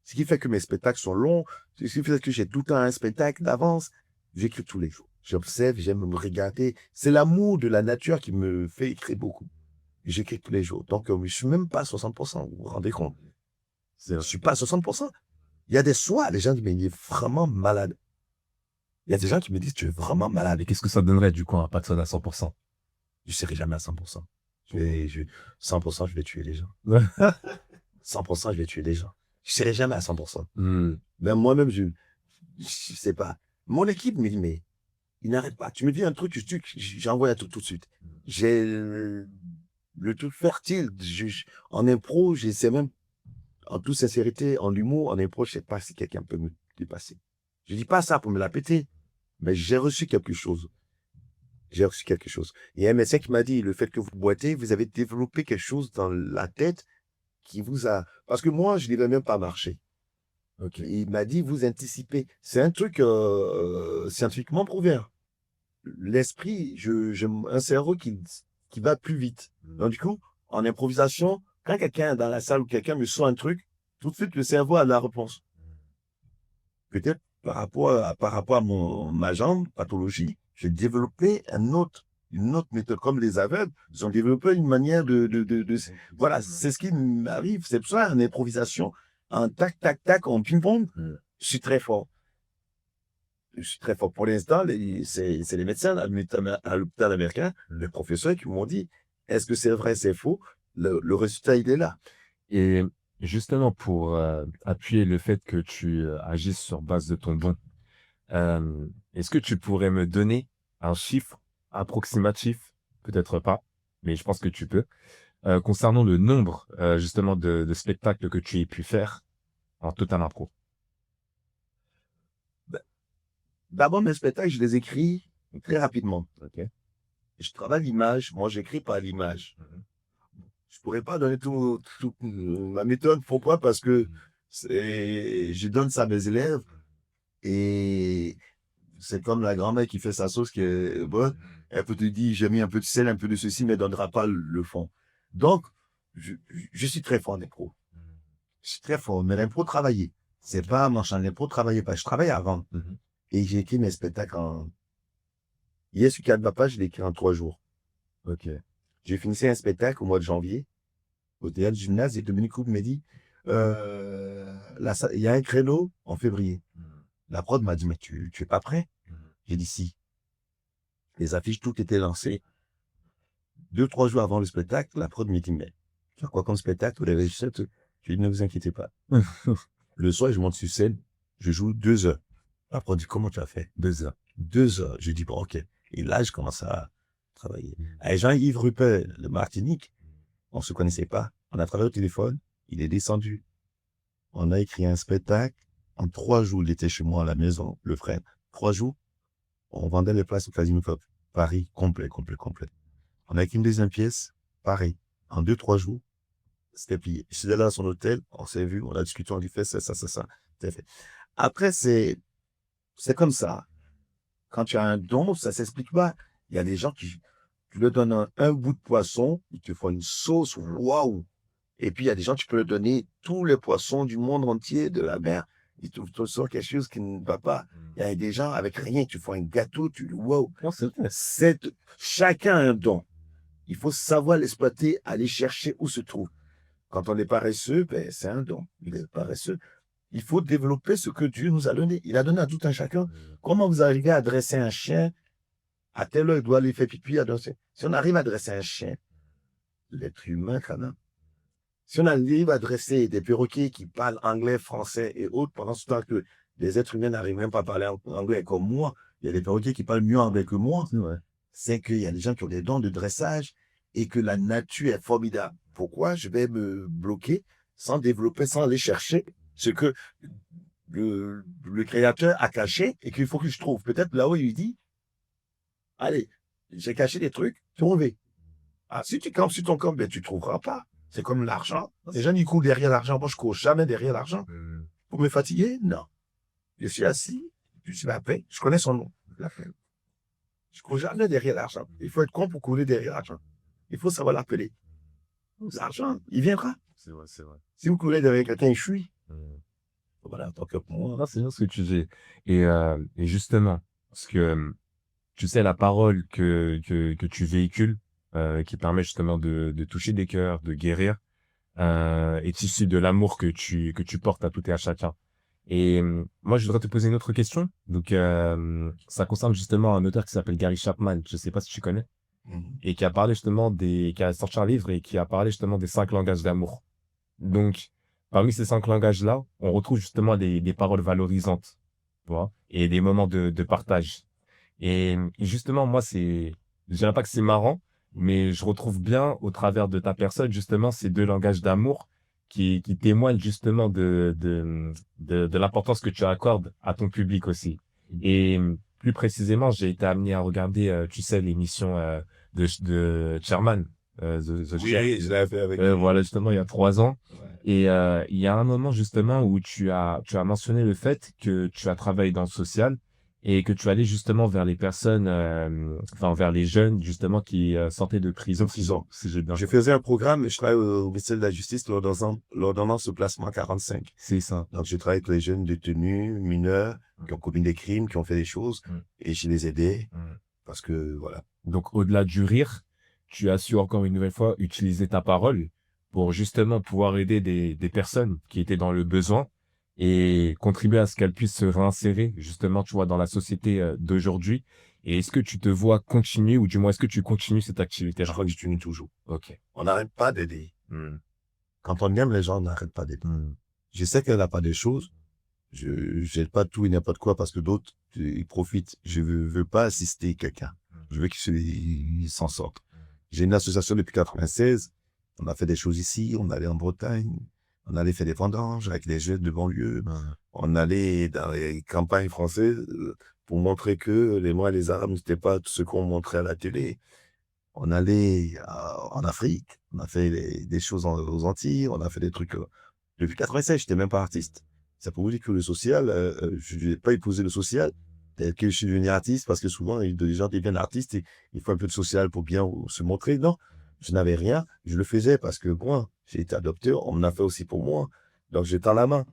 Ce qui fait que mes spectacles sont longs. Ce qui fait que j'ai tout le temps un spectacle d'avance. J'écris tous les jours. J'observe, j'aime me regarder. C'est l'amour de la nature qui me fait écrire beaucoup. J'écris tous les jours. Donc, je suis même pas à 60%. Vous vous rendez compte? Je suis pas à 60%. Il y a des soirs, les gens disent, mais il est vraiment malade. Il y a des gens qui me disent, tu es vraiment malade. Et qu'est-ce que ça donnerait, du coup, un Patson à 100%? Je serai jamais à 100%. 100%, je vais tuer les gens. 100%, je vais tuer les gens. Je serai jamais à 100%. Hmm. Même moi-même, je sais pas. Mon équipe me dit, mais il n'arrête pas. Tu me dis un truc, j'envoie tout de suite. J'ai le truc fertile. En impro, je sais même, en toute sincérité, en humour, en impro, je sais pas si quelqu'un peut me dépasser. Je dis pas ça pour me la péter, mais j'ai reçu quelque chose. J'ai reçu quelque chose. Il y a un médecin qui m'a dit, le fait que vous boitez, vous avez développé quelque chose dans la tête qui vous a... Parce que moi, je n'avais même pas marché. Ok. Il m'a dit, vous anticipez. C'est un truc scientifiquement prouvé. L'esprit, un cerveau qui va plus vite. Donc du coup, en improvisation, quand quelqu'un est dans la salle ou quelqu'un me sort un truc, tout de suite, le cerveau a la réponse. Peut-être par rapport à ma jambe, pathologie, j'ai développé une autre méthode. Comme les aveugles, ils ont développé une manière voilà, c'est ce qui m'arrive. C'est pour ça, en improvisation, en tac, tac, tac, en ping-pong, je suis très fort. Je suis très fort. Pour l'instant, c'est les médecins à l'hôpital américain, les professeurs qui m'ont dit, est-ce que c'est vrai, c'est faux? Le résultat, il est là. Et justement, pour appuyer le fait que tu agisses sur base de ton don, est-ce que tu pourrais me donner un chiffre approximatif, peut-être pas, mais je pense que tu peux, concernant le nombre justement de spectacles que tu aies pu faire en total impro? D'abord, mes spectacles, je les écris très rapidement. Ok. Je travaille l'image. Moi, j'écris par l'image. Je pourrais pas donner tout ma méthode. Pourquoi? Parce que je donne ça à mes élèves et c'est comme la grand-mère qui fait sa sauce qui est bonne. Elle peut te dire, j'ai mis un peu de sel, un peu de ceci, mais elle donnera pas le fond. Donc, je suis très fort en impro. Je suis très fort. Mais l'impro travailler, c'est pas mon champ. L'impro travailler pas. Je travaille avant. Et j'ai écrit mes spectacles Hier, sur 4 pages, je l'ai écrit en 3 jours. Ok. J'ai fini un spectacle au mois de janvier, au théâtre du gymnase, et Dominique Coupe m'a dit, il y a un créneau en février. La prod m'a dit, mais tu es pas prêt? J'ai dit si. Les affiches, tout était lancé. 2-3 jours avant le spectacle, la prod m'a dit, mais tu as quoi comme spectacle? Vous l'avez fait? Je lui ai dit, ne vous inquiétez pas. Le soir, je monte sur scène, je joue 2 heures. La prod dit, comment tu as fait? 2 heures. 2 heures. Je dis, bon, ok. Et là, je commence à travailler. Avec Jean-Yves Rupert, de Martinique, on se connaissait pas. On a travaillé au téléphone. Il est descendu. On a écrit un spectacle. En 3 jours, il était chez moi à la maison, le frère. 3 jours, on vendait les places au Casino Club. Paris, complet. On a écrit une deuxième pièce, pareil. En 2-3 jours, c'était plié. Je suis allé à son hôtel, on s'est vu, on a discuté, on a dit, fais ça. C'était fait. Après, c'est comme ça. Quand tu as un don, ça s'explique pas. Il y a des gens qui, tu leur donnes un bout de poisson, ils te font une sauce, waouh! Et puis, il y a des gens, tu peux leur donner tous les poissons du monde entier, de la mer. Ils te sortent quelque chose qui ne va pas. Il y a des gens avec rien, tu fais un gâteau, tu dis, waouh! Chacun a un don. Il faut savoir l'exploiter, aller chercher où se trouve. Quand on est paresseux, ben, c'est un don. Il est paresseux. Il faut développer ce que Dieu nous a donné. Il a donné à tout un chacun. Comment vous arrivez à dresser un chien à telle heure, il doit lui faire pipi à danser. Si on arrive à dresser un chien, l'être humain, quand même. Si on arrive à dresser des perroquets qui parlent anglais, français et autres, pendant ce temps que les êtres humains n'arrivent même pas à parler anglais comme moi, il y a des perroquets qui parlent mieux anglais que moi. C'est qu'il y a des gens qui ont des dons de dressage et que la nature est formidable. Pourquoi je vais me bloquer sans développer, sans aller chercher ce que le créateur a caché et qu'il faut que je trouve? Peut-être là-haut, il dit, allez, j'ai caché des trucs, trouvez. Ah, si tu campes sur ton camp, ben, tu trouveras pas. C'est comme l'argent. Les gens, ils courent derrière l'argent. Moi, je cours jamais derrière l'argent. Pour me fatiguer? Non. Je suis assis, je suis la paix. Je connais son nom. La paix. Je cours jamais derrière l'argent. Il faut être con pour courir derrière l'argent. Il faut savoir l'appeler. L'argent, il viendra. C'est vrai. Si vous courez derrière quelqu'un, il fuit. Voilà, tant que pour moi. Non, c'est bien ce que tu dis. Et justement, parce que tu sais, la parole que tu véhicules, qui permet justement de toucher des cœurs, de guérir, est issu de l'amour que tu portes à tout et à chacun. Et moi, je voudrais te poser une autre question. Donc, ça concerne justement un auteur qui s'appelle Gary Chapman. Je sais pas si tu connais. Et qui a parlé justement qui a sorti un livre et qui a parlé justement des 5 langages d'amour. Donc, parmi ces 5 langages-là, on retrouve justement des paroles valorisantes, tu vois, et des moments de partage. Et justement, moi, je dirais pas que c'est marrant, mais je retrouve bien au travers de ta personne, justement, ces 2 langages d'amour qui témoignent justement de l'importance que tu accordes à ton public aussi. Et plus précisément, j'ai été amené à regarder, tu sais, l'émission de Sherman, The Oui, Chef. je l'avais fait avec Voilà, justement, il y a 3 ans. Ouais. Et il y a un moment justement où tu as mentionné le fait que tu as travaillé dans le social et que tu allais justement vers les personnes, enfin vers les jeunes justement qui sortaient de prison. Si j'ai bien Je compris. faisais un programme, je travaillais au ministère de la Justice, l'ordonnance de placement 45. C'est ça. Donc, je travaille avec les jeunes détenus, mineurs, qui ont commis des crimes, qui ont fait des choses, et je les aidais, parce que, voilà. Donc au-delà du rire, tu as su encore une nouvelle fois utiliser ta parole pour justement pouvoir aider des personnes qui étaient dans le besoin et contribuer à ce qu'elles puissent se réinsérer justement, tu vois, dans la société d'aujourd'hui. Et est-ce que tu te vois continuer ou du moins est-ce que tu continues cette Je activité-là? crois que je continue toujours. Ok. On n'arrête pas d'aider. Hmm. Quand on aime les gens, on n'arrête pas d'aider. Hmm. Je sais qu'elle n'a pas des choses. Je n'aide pas tout et n'importe quoi parce que d'autres, ils profitent. Je veux pas assister quelqu'un. Je veux qu'ils s'en sortent. J'ai une association depuis 96. On a fait des choses ici. On allait en Bretagne. On allait faire des vendanges avec les jeunes de banlieue. On allait dans les campagnes françaises pour montrer que les Noirs et les Arabes n'étaient pas ce qu'on montrait à la télé. On allait en Afrique. On a fait des choses aux Antilles. On a fait des trucs. Depuis 96, j'étais même pas artiste. Ça pour vous dire que le social, je n'ai pas épousé le social tel que je suis devenu artiste parce que souvent, les gens deviennent artistes et il faut un peu de social pour bien se montrer. Non, je n'avais rien. Je le faisais parce que moi, j'ai été adopteur. On m'en a fait aussi pour moi. Donc, j'ai dans la main.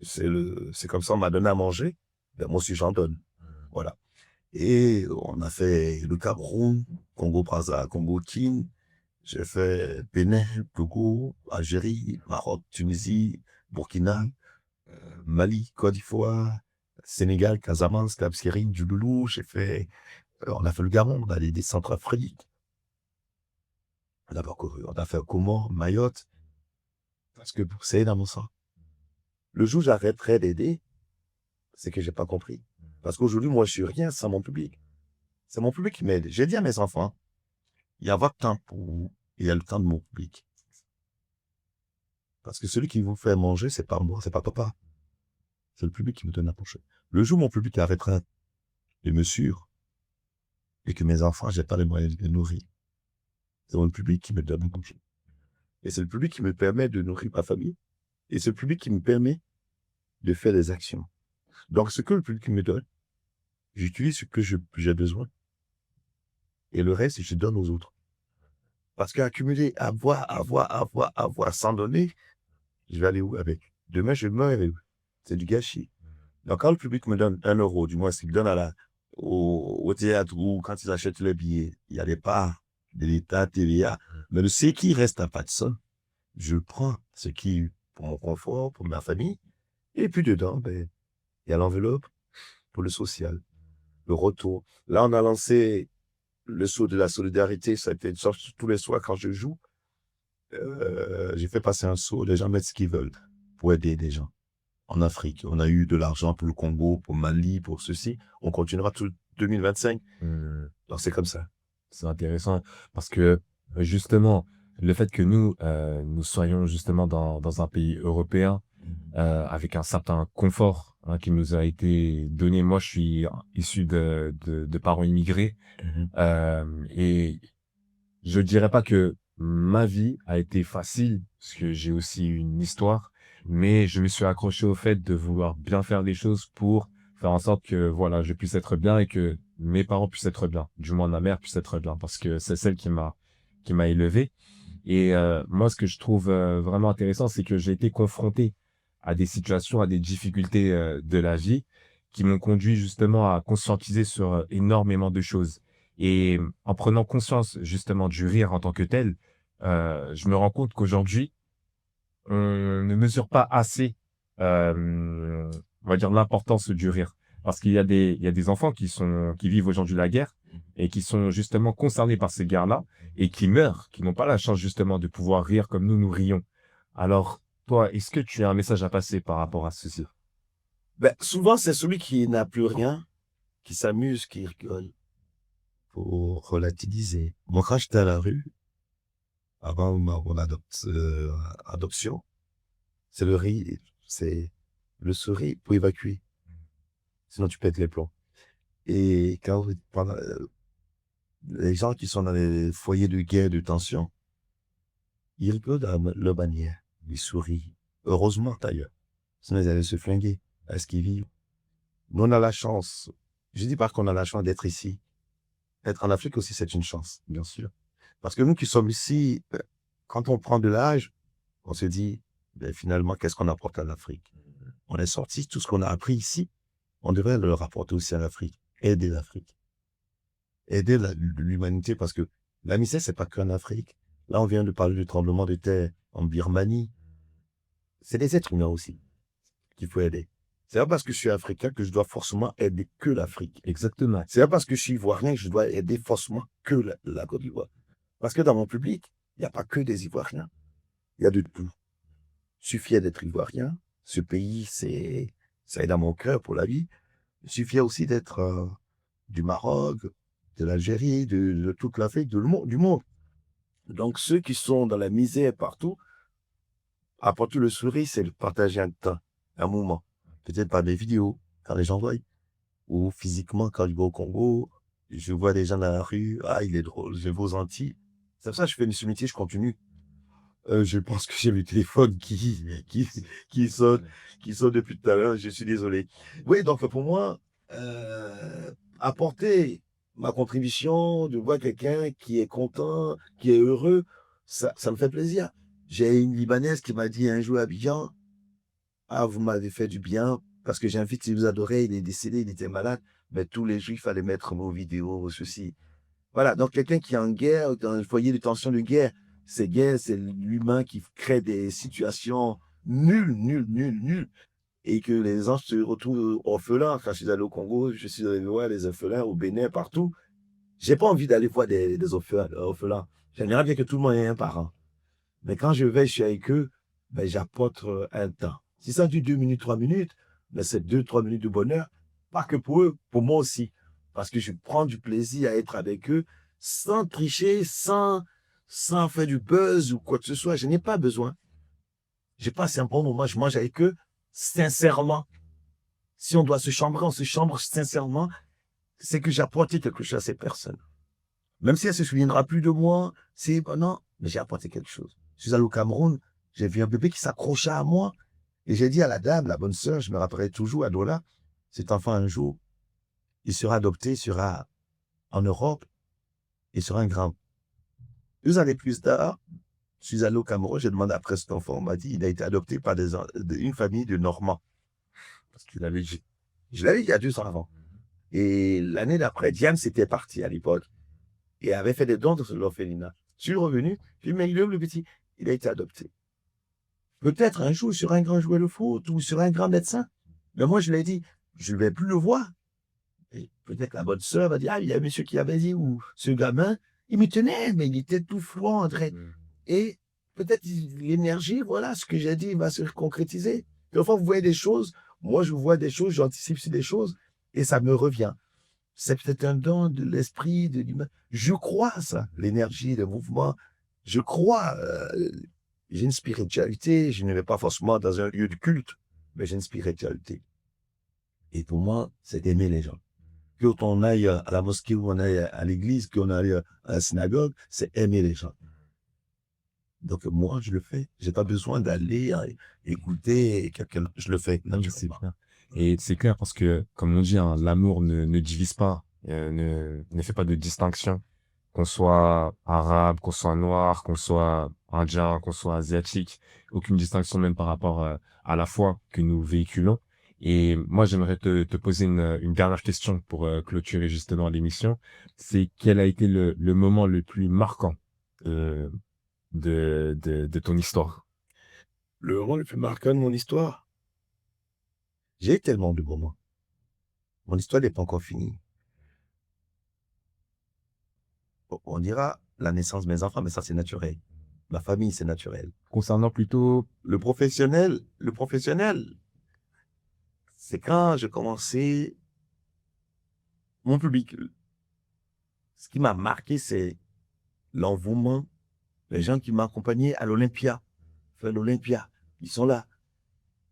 C'est comme ça, on m'a donné à manger. Ben, moi aussi, j'en donne. Voilà. Et on a fait le Cameroun, Congo-Brazza, Congo-Kin. J'ai fait Bénin, Togo, Algérie, Maroc, Tunisie, Burkina, Mali, Côte d'Ivoire, Sénégal, Casamance, Cap Skirring, du Loulou. On a fait le Gabon, on a des Centrafrique. On a fait Comores, Mayotte. Parce que c'est énorme ça. Le jour où j'arrêterai d'aider, c'est que j'ai pas compris. Parce qu'aujourd'hui, moi, je suis rien sans mon public. C'est mon public qui m'aide. J'ai dit à mes enfants, il y a votre temps pour vous, et il y a le temps de mon public. Parce que celui qui vous fait manger, c'est pas moi, c'est pas papa. C'est le public qui me donne à manger. Le jour où mon public arrêtera de me suivre, et que mes enfants, j'ai pas les moyens de les nourrir, c'est mon public qui me donne à manger. Et c'est le public qui me permet de nourrir ma famille. Et c'est le public qui me permet de faire des actions. Donc, ce que le public me donne, j'utilise ce que j'ai besoin. Et le reste, je donne aux autres. Parce qu'accumuler, avoir, sans donner, je vais aller où avec? Demain, je meurs avec. C'est du gâchis. Donc, quand le public me donne 1 euro, du moins, s'il donne au théâtre ou quand ils achètent les billets, il y a des parts de l'État, TVA. Mais ce qui reste à Patson, je prends ce qui, pour mon confort, pour ma famille. Et puis dedans, il y a l'enveloppe pour le social, le retour. Là, on a lancé le saut de la solidarité. Ça a été une sorte tous les soirs quand je joue. J'ai fait passer un saut. Les gens mettent ce qu'ils veulent pour aider des gens. En Afrique, on a eu de l'argent pour le Congo, pour Mali, pour ceci. On continuera tout 2025. Donc, c'est comme ça. C'est intéressant parce que justement, le fait que nous soyons justement dans un pays européen avec un certain confort qui nous a été donné. Moi, je suis issu de parents immigrés et je dirais pas que ma vie a été facile parce que j'ai aussi une histoire, mais je me suis accroché au fait de vouloir bien faire les choses pour faire en sorte que voilà, je puisse être bien et que mes parents puissent être bien, du moins ma mère puisse être bien parce que c'est celle qui m'a élevé. Et moi, ce que je trouve vraiment intéressant, c'est que j'ai été confronté à des situations, à des difficultés de la vie qui m'ont conduit justement à conscientiser sur énormément de choses. Et en prenant conscience justement du rire en tant que tel, je me rends compte qu'aujourd'hui, on ne mesure pas assez, on va dire, l'importance du rire. Parce il y a des enfants qui vivent aujourd'hui la guerre et qui sont justement concernés par ces guerres-là et qui meurent, qui n'ont pas la chance justement de pouvoir rire comme nous rions. Alors, toi, est-ce que tu as un message à passer par rapport à ceci? Ben, souvent, c'est celui qui n'a plus rien, qui s'amuse, qui rigole. Pour relativiser. Moi, quand j'étais à la rue, avant mon adoption, c'est le rire, c'est le sourire pour évacuer. Sinon, tu pètes les plombs. Et pendant, les gens qui sont dans les foyers de guerre, de tension, ils rigolent à leur manière. Ils sourient. Heureusement, d'ailleurs. Sinon, ils allaient se flinguer. Est-ce qu'ils vivent? Nous, on a la chance. Je dis pas qu'on a la chance d'être ici. Être en Afrique aussi, c'est une chance, bien sûr. Parce que nous qui sommes ici, quand on prend de l'âge, on se dit, ben, finalement, qu'est-ce qu'on apporte à l'Afrique? On est sorti, tout ce qu'on a appris ici, on devrait le rapporter aussi à l'Afrique. Aider l'Afrique. Aider l'humanité, parce que la misère, c'est pas qu'en Afrique. Là, on vient de parler du tremblement de terre en Birmanie. C'est des êtres humains aussi qu'il faut aider. C'est pas parce que je suis africain que je dois forcément aider que l'Afrique. Exactement. C'est pas parce que je suis ivoirien que je dois aider forcément que la Côte d'Ivoire. Parce que dans mon public, il n'y a pas que des Ivoiriens. Il y a de tout. Je suis fier d'être ivoirien. Ce pays, ça aide à mon cœur pour la vie. Je suis fier aussi d'être du Maroc, de l'Algérie, de toute l'Afrique, du monde. Donc, ceux qui sont dans la misère partout, apporter le sourire, c'est le partager un temps, un moment. Peut-être par des vidéos, quand les gens voient. Ou physiquement, quand je vais au Congo, je vois des gens dans la rue, ah, il est drôle, je vais aux Antilles. C'est pour ça que je fais ce métier, je continue. Je pense que j'ai le téléphone qui sonne depuis tout à l'heure, je suis désolé. Oui, donc pour moi, apporter ma contribution, de voir quelqu'un qui est content, qui est heureux, ça me fait plaisir. J'ai une Libanaise qui m'a dit un jour à Abidjan, ah, vous m'avez fait du bien, parce que j'ai un fils qui vous adorait, il est décédé, il était malade, mais tous les jours, il fallait mettre vos vidéos, ceci. Voilà, donc quelqu'un qui est en guerre, dans un foyer de tension de guerre, c'est l'humain qui crée des situations nulles, et que les gens se retrouvent orphelins. Quand je suis allé au Congo, je suis allé voir les orphelins au Bénin, partout. J'ai pas envie d'aller voir des orphelins. J'aimerais bien que tout le monde ait un parent. Mais quand je vais, je suis avec eux, ben, j'apporte un temps. Si ça dure 2 minutes, 3 minutes, ben, c'est 2-3 minutes de bonheur. Pas que pour eux, pour moi aussi. Parce que je prends du plaisir à être avec eux, sans tricher, sans faire du buzz ou quoi que ce soit. Je n'ai pas besoin. J'ai passé un bon moment, je mange avec eux, sincèrement. Si on doit se chambrer, on se chambre sincèrement. C'est que j'ai apporté quelque chose à ces personnes. Même si elle se souviendra plus de moi, non, mais j'ai apporté quelque chose. Je suis allé au Cameroun, j'ai vu un bébé qui s'accrocha à moi. Et j'ai dit à la dame, la bonne sœur, je me rappellerai toujours, à Douala, cet enfant un jour, il sera adopté, il sera en Europe, il sera un grand. 2 années plus tard, je suis allé au Cameroun, j'ai demandé après cet enfant, on m'a dit, il a été adopté par une famille de Normands. Parce qu'il avait dit, je l'avais dit il y a 2 ans avant. Et l'année d'après, Diane s'était parti à l'époque et avait fait des dons de l'orphelinat. Je suis revenu, puis mais le petit, il a été adopté. Peut-être un jour, il sera un grand joueur de foot ou il sera un grand médecin. Mais moi, je l'ai dit, je ne vais plus le voir. Et peut-être la bonne sœur va dire, ah, il y a un monsieur qui avait dit, ou ce gamin, il me tenait, mais il était tout froid, André. Et peut-être l'énergie, voilà, ce que j'ai dit va se concrétiser. Et enfin, vous voyez des choses, moi, je vois des choses, j'anticipe sur des choses, et ça me revient. C'est peut-être un don de l'esprit, de l'humain. Je crois à ça, l'énergie, le mouvement. Je crois, j'ai une spiritualité, je ne vais pas forcément dans un lieu de culte, mais j'ai une spiritualité. Et pour moi, c'est d'aimer les gens. Qu'on aille à la mosquée ou on aille à l'église, qu'on aille à la synagogue, c'est aimer les gens. Donc moi, je le fais. J'ai pas besoin d'aller écouter quelqu'un. Je le fais naturellement. Et c'est clair parce que, comme on dit, hein, l'amour ne divise pas, ne fait pas de distinction. Qu'on soit arabe, qu'on soit noir, qu'on soit indien, qu'on soit asiatique, aucune distinction même par rapport à la foi que nous véhiculons. Et moi, j'aimerais te poser une dernière question pour clôturer justement l'émission. C'est quel a été le moment le plus marquant de ton histoire? Le moment le plus marquant de mon histoire. J'ai eu tellement de moments. Mon histoire n'est pas encore finie. On dira la naissance de mes enfants, mais ça, c'est naturel. Ma famille, c'est naturel. Concernant plutôt Le professionnel, c'est quand j'ai commencé mon public. Ce qui m'a marqué, c'est l'envouement, les gens qui m'ont accompagné à l'Olympia. Enfin, l'Olympia, ils sont là.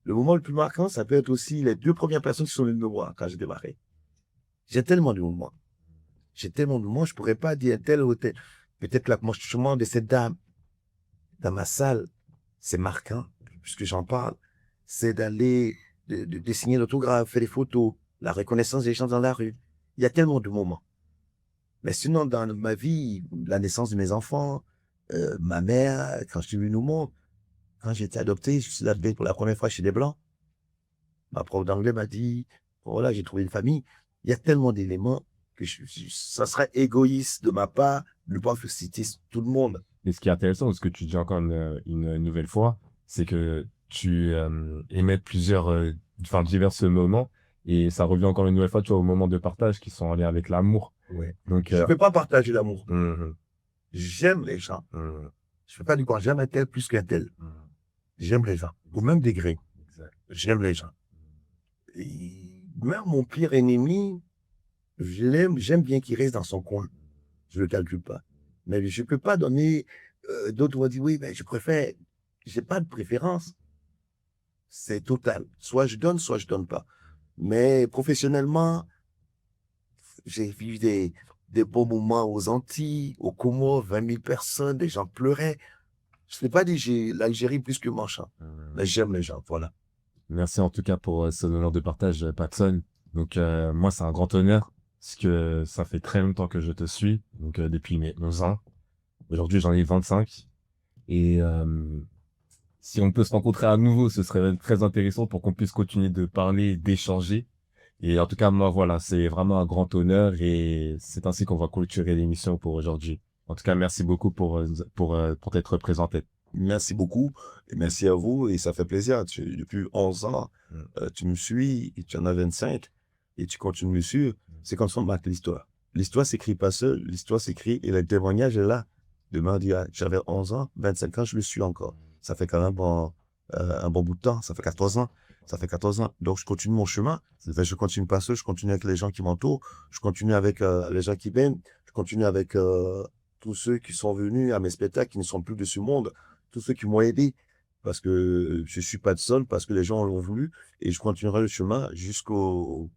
Le moment le plus marquant, ça peut être aussi les 2 premières personnes qui sont venues me voir quand j'ai démarré. J'ai tellement de moments. Je ne pourrais pas dire tel ou tel. Peut-être l'accouchement de cette dame dans ma salle, c'est marquant, puisque j'en parle. C'est d'aller, de signer l'autographe, faire des photos, la reconnaissance des gens dans la rue. Il y a tellement de moments. Mais sinon, dans ma vie, la naissance de mes enfants, ma mère, quand je suis venu au monde, quand j'ai été adopté, je suis adopté pour la première fois chez des Blancs. Ma prof d'anglais m'a dit, voilà, j'ai trouvé une famille. Il y a tellement d'éléments que ça serait égoïste de ma part de ne pas citer tout le monde. Et ce qui est intéressant, ce que tu dis encore une nouvelle fois, c'est que tu émets divers moments, et ça revient encore une nouvelle fois, tu vois, aux moments de partage qui sont en lien avec l'amour. Ouais. Donc, Je ne peux pas partager l'amour. mhm, J'aime les gens. mhm, Je ne peux pas dire quoi, j'aime un tel plus qu'un tel. mhm. J'aime les gens. Au même degré. Exact. J'aime les gens. Et même mon pire ennemi, j'aime bien qu'il reste dans son coin. Je ne le calcule pas. Mais je ne peux pas donner, d'autres vont dire, oui, mais je préfère, je n'ai pas de préférence. C'est total. Soit je donne pas. Mais professionnellement, j'ai vu des beaux moments aux Antilles, aux Comores, 20 000 personnes, des gens pleuraient. Je ne sais pas dire j'ai l'Algérie plus que Manchant. Mais j'aime les gens, voilà. Merci en tout cas pour ce honneur de partage, Patson. Donc, moi, c'est un grand honneur, parce que ça fait très longtemps que je te suis, donc depuis mes 11 ans. Aujourd'hui, j'en ai 25. Et si on peut se rencontrer à nouveau, ce serait très intéressant pour qu'on puisse continuer de parler, d'échanger. Et en tout cas, moi, voilà, c'est vraiment un grand honneur, et c'est ainsi qu'on va clôturer l'émission pour aujourd'hui. En tout cas, merci beaucoup pour t'être présenté. Merci beaucoup. Et merci à vous. Et ça fait plaisir. Depuis 11 ans, tu me suis, et tu en as 25, et tu continues de me suivre. C'est comme ça qu'on marque l'histoire. L'histoire s'écrit pas seule. L'histoire s'écrit, et le témoignage est là. Demain, j'avais 11 ans, 25 ans, je le suis encore. Ça fait quand même un bon bout de temps. Ça fait 14 ans. Donc, je continue mon chemin. Je continue pas seul. Je continue avec les gens qui m'entourent. Je continue avec les gens qui m'aiment. Je continue avec tous ceux qui sont venus à mes spectacles, qui ne sont plus de ce monde. Tous ceux qui m'ont aidé. Parce que je suis pas seul, parce que les gens l'ont voulu. Et je continuerai le chemin jusqu'au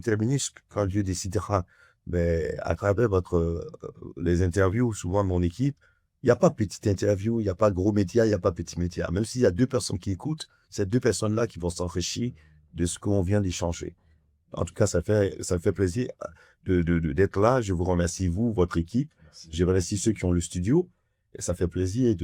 terminus, quand Dieu décidera. Mais à travers les interviews, souvent mon équipe, il n'y a pas petite interview, il n'y a pas gros média, il n'y a pas petit média. Même s'il y a 2 personnes qui écoutent, c'est 2 personnes-là qui vont s'enrichir de ce qu'on vient d'échanger. En tout cas, ça fait plaisir d'être là. Je vous remercie, vous, votre équipe. Je remercie ceux qui ont le studio. Et ça fait plaisir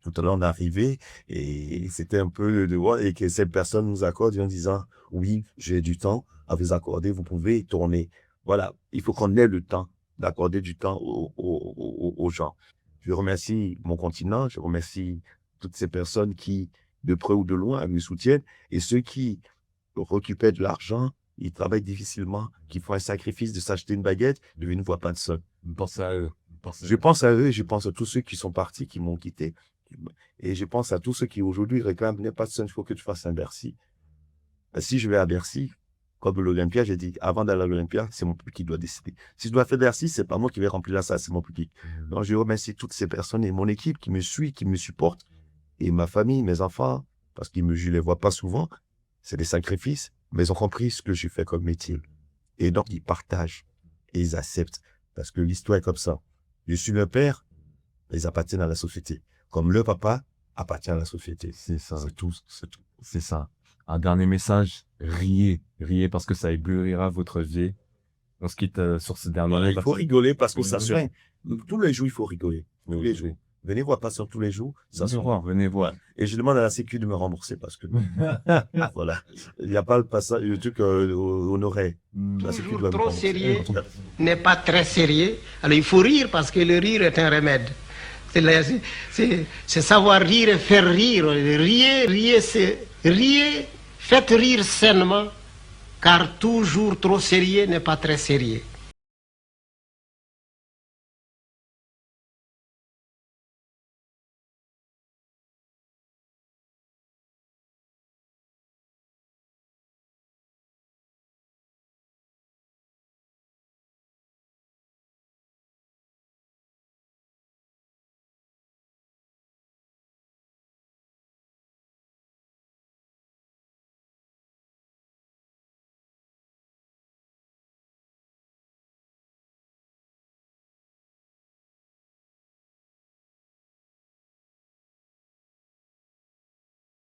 tout à l'heure d'arriver. Et c'était un peu de voir, et que cette personne nous accorde en disant, oui, j'ai du temps à vous accorder, vous pouvez tourner. Voilà, il faut qu'on ait le temps d'accorder du temps aux gens. Je remercie mon continent, je remercie toutes ces personnes qui, de près ou de loin, me soutiennent, et ceux qui récupèrent de l'argent, ils travaillent difficilement, qui font un sacrifice de s'acheter une baguette, de ne voir pas de sol. Pense à eux. Je pense à eux, je pense à tous ceux qui sont partis, qui m'ont quitté. Et je pense à tous ceux qui aujourd'hui réclament, n'est pas de sol, il faut que tu fasses un Bercy. Si je vais à Bercy, comme l'Olympia, j'ai dit, avant d'aller à l'Olympia, c'est mon public qui doit décider. Si je dois faire Bercy, c'est pas moi qui vais remplir la salle, c'est mon public. Donc, je remercie toutes ces personnes et mon équipe qui me suit, qui me supporte, et ma famille, mes enfants, parce que je les vois pas souvent. C'est des sacrifices, mais ils ont compris ce que je fais comme métier. Et donc, ils partagent et ils acceptent, parce que l'histoire est comme ça. Je suis le père, ils appartiennent à la société. Comme le papa appartient à la société. C'est ça. C'est tout. C'est ça. Un dernier message, riez parce que ça éblouira votre vie. On se quitte sur ce dernier. Voilà, il faut rigoler parce que ça se fait. Tous les jours, il faut rigoler. Tous les jours. Venez voir Patson tous les jours. Venez voir. Et je demande à la Sécu de me rembourser parce que voilà. Il n'y a pas le truc honoré. La Sécu doit me rembourser. Trop sérieux n'est pas très sérieux. Alors il faut rire parce que le rire est un remède. C'est savoir rire et faire rire. Riez, faites rire sainement, car toujours trop sérieux n'est pas très sérieux.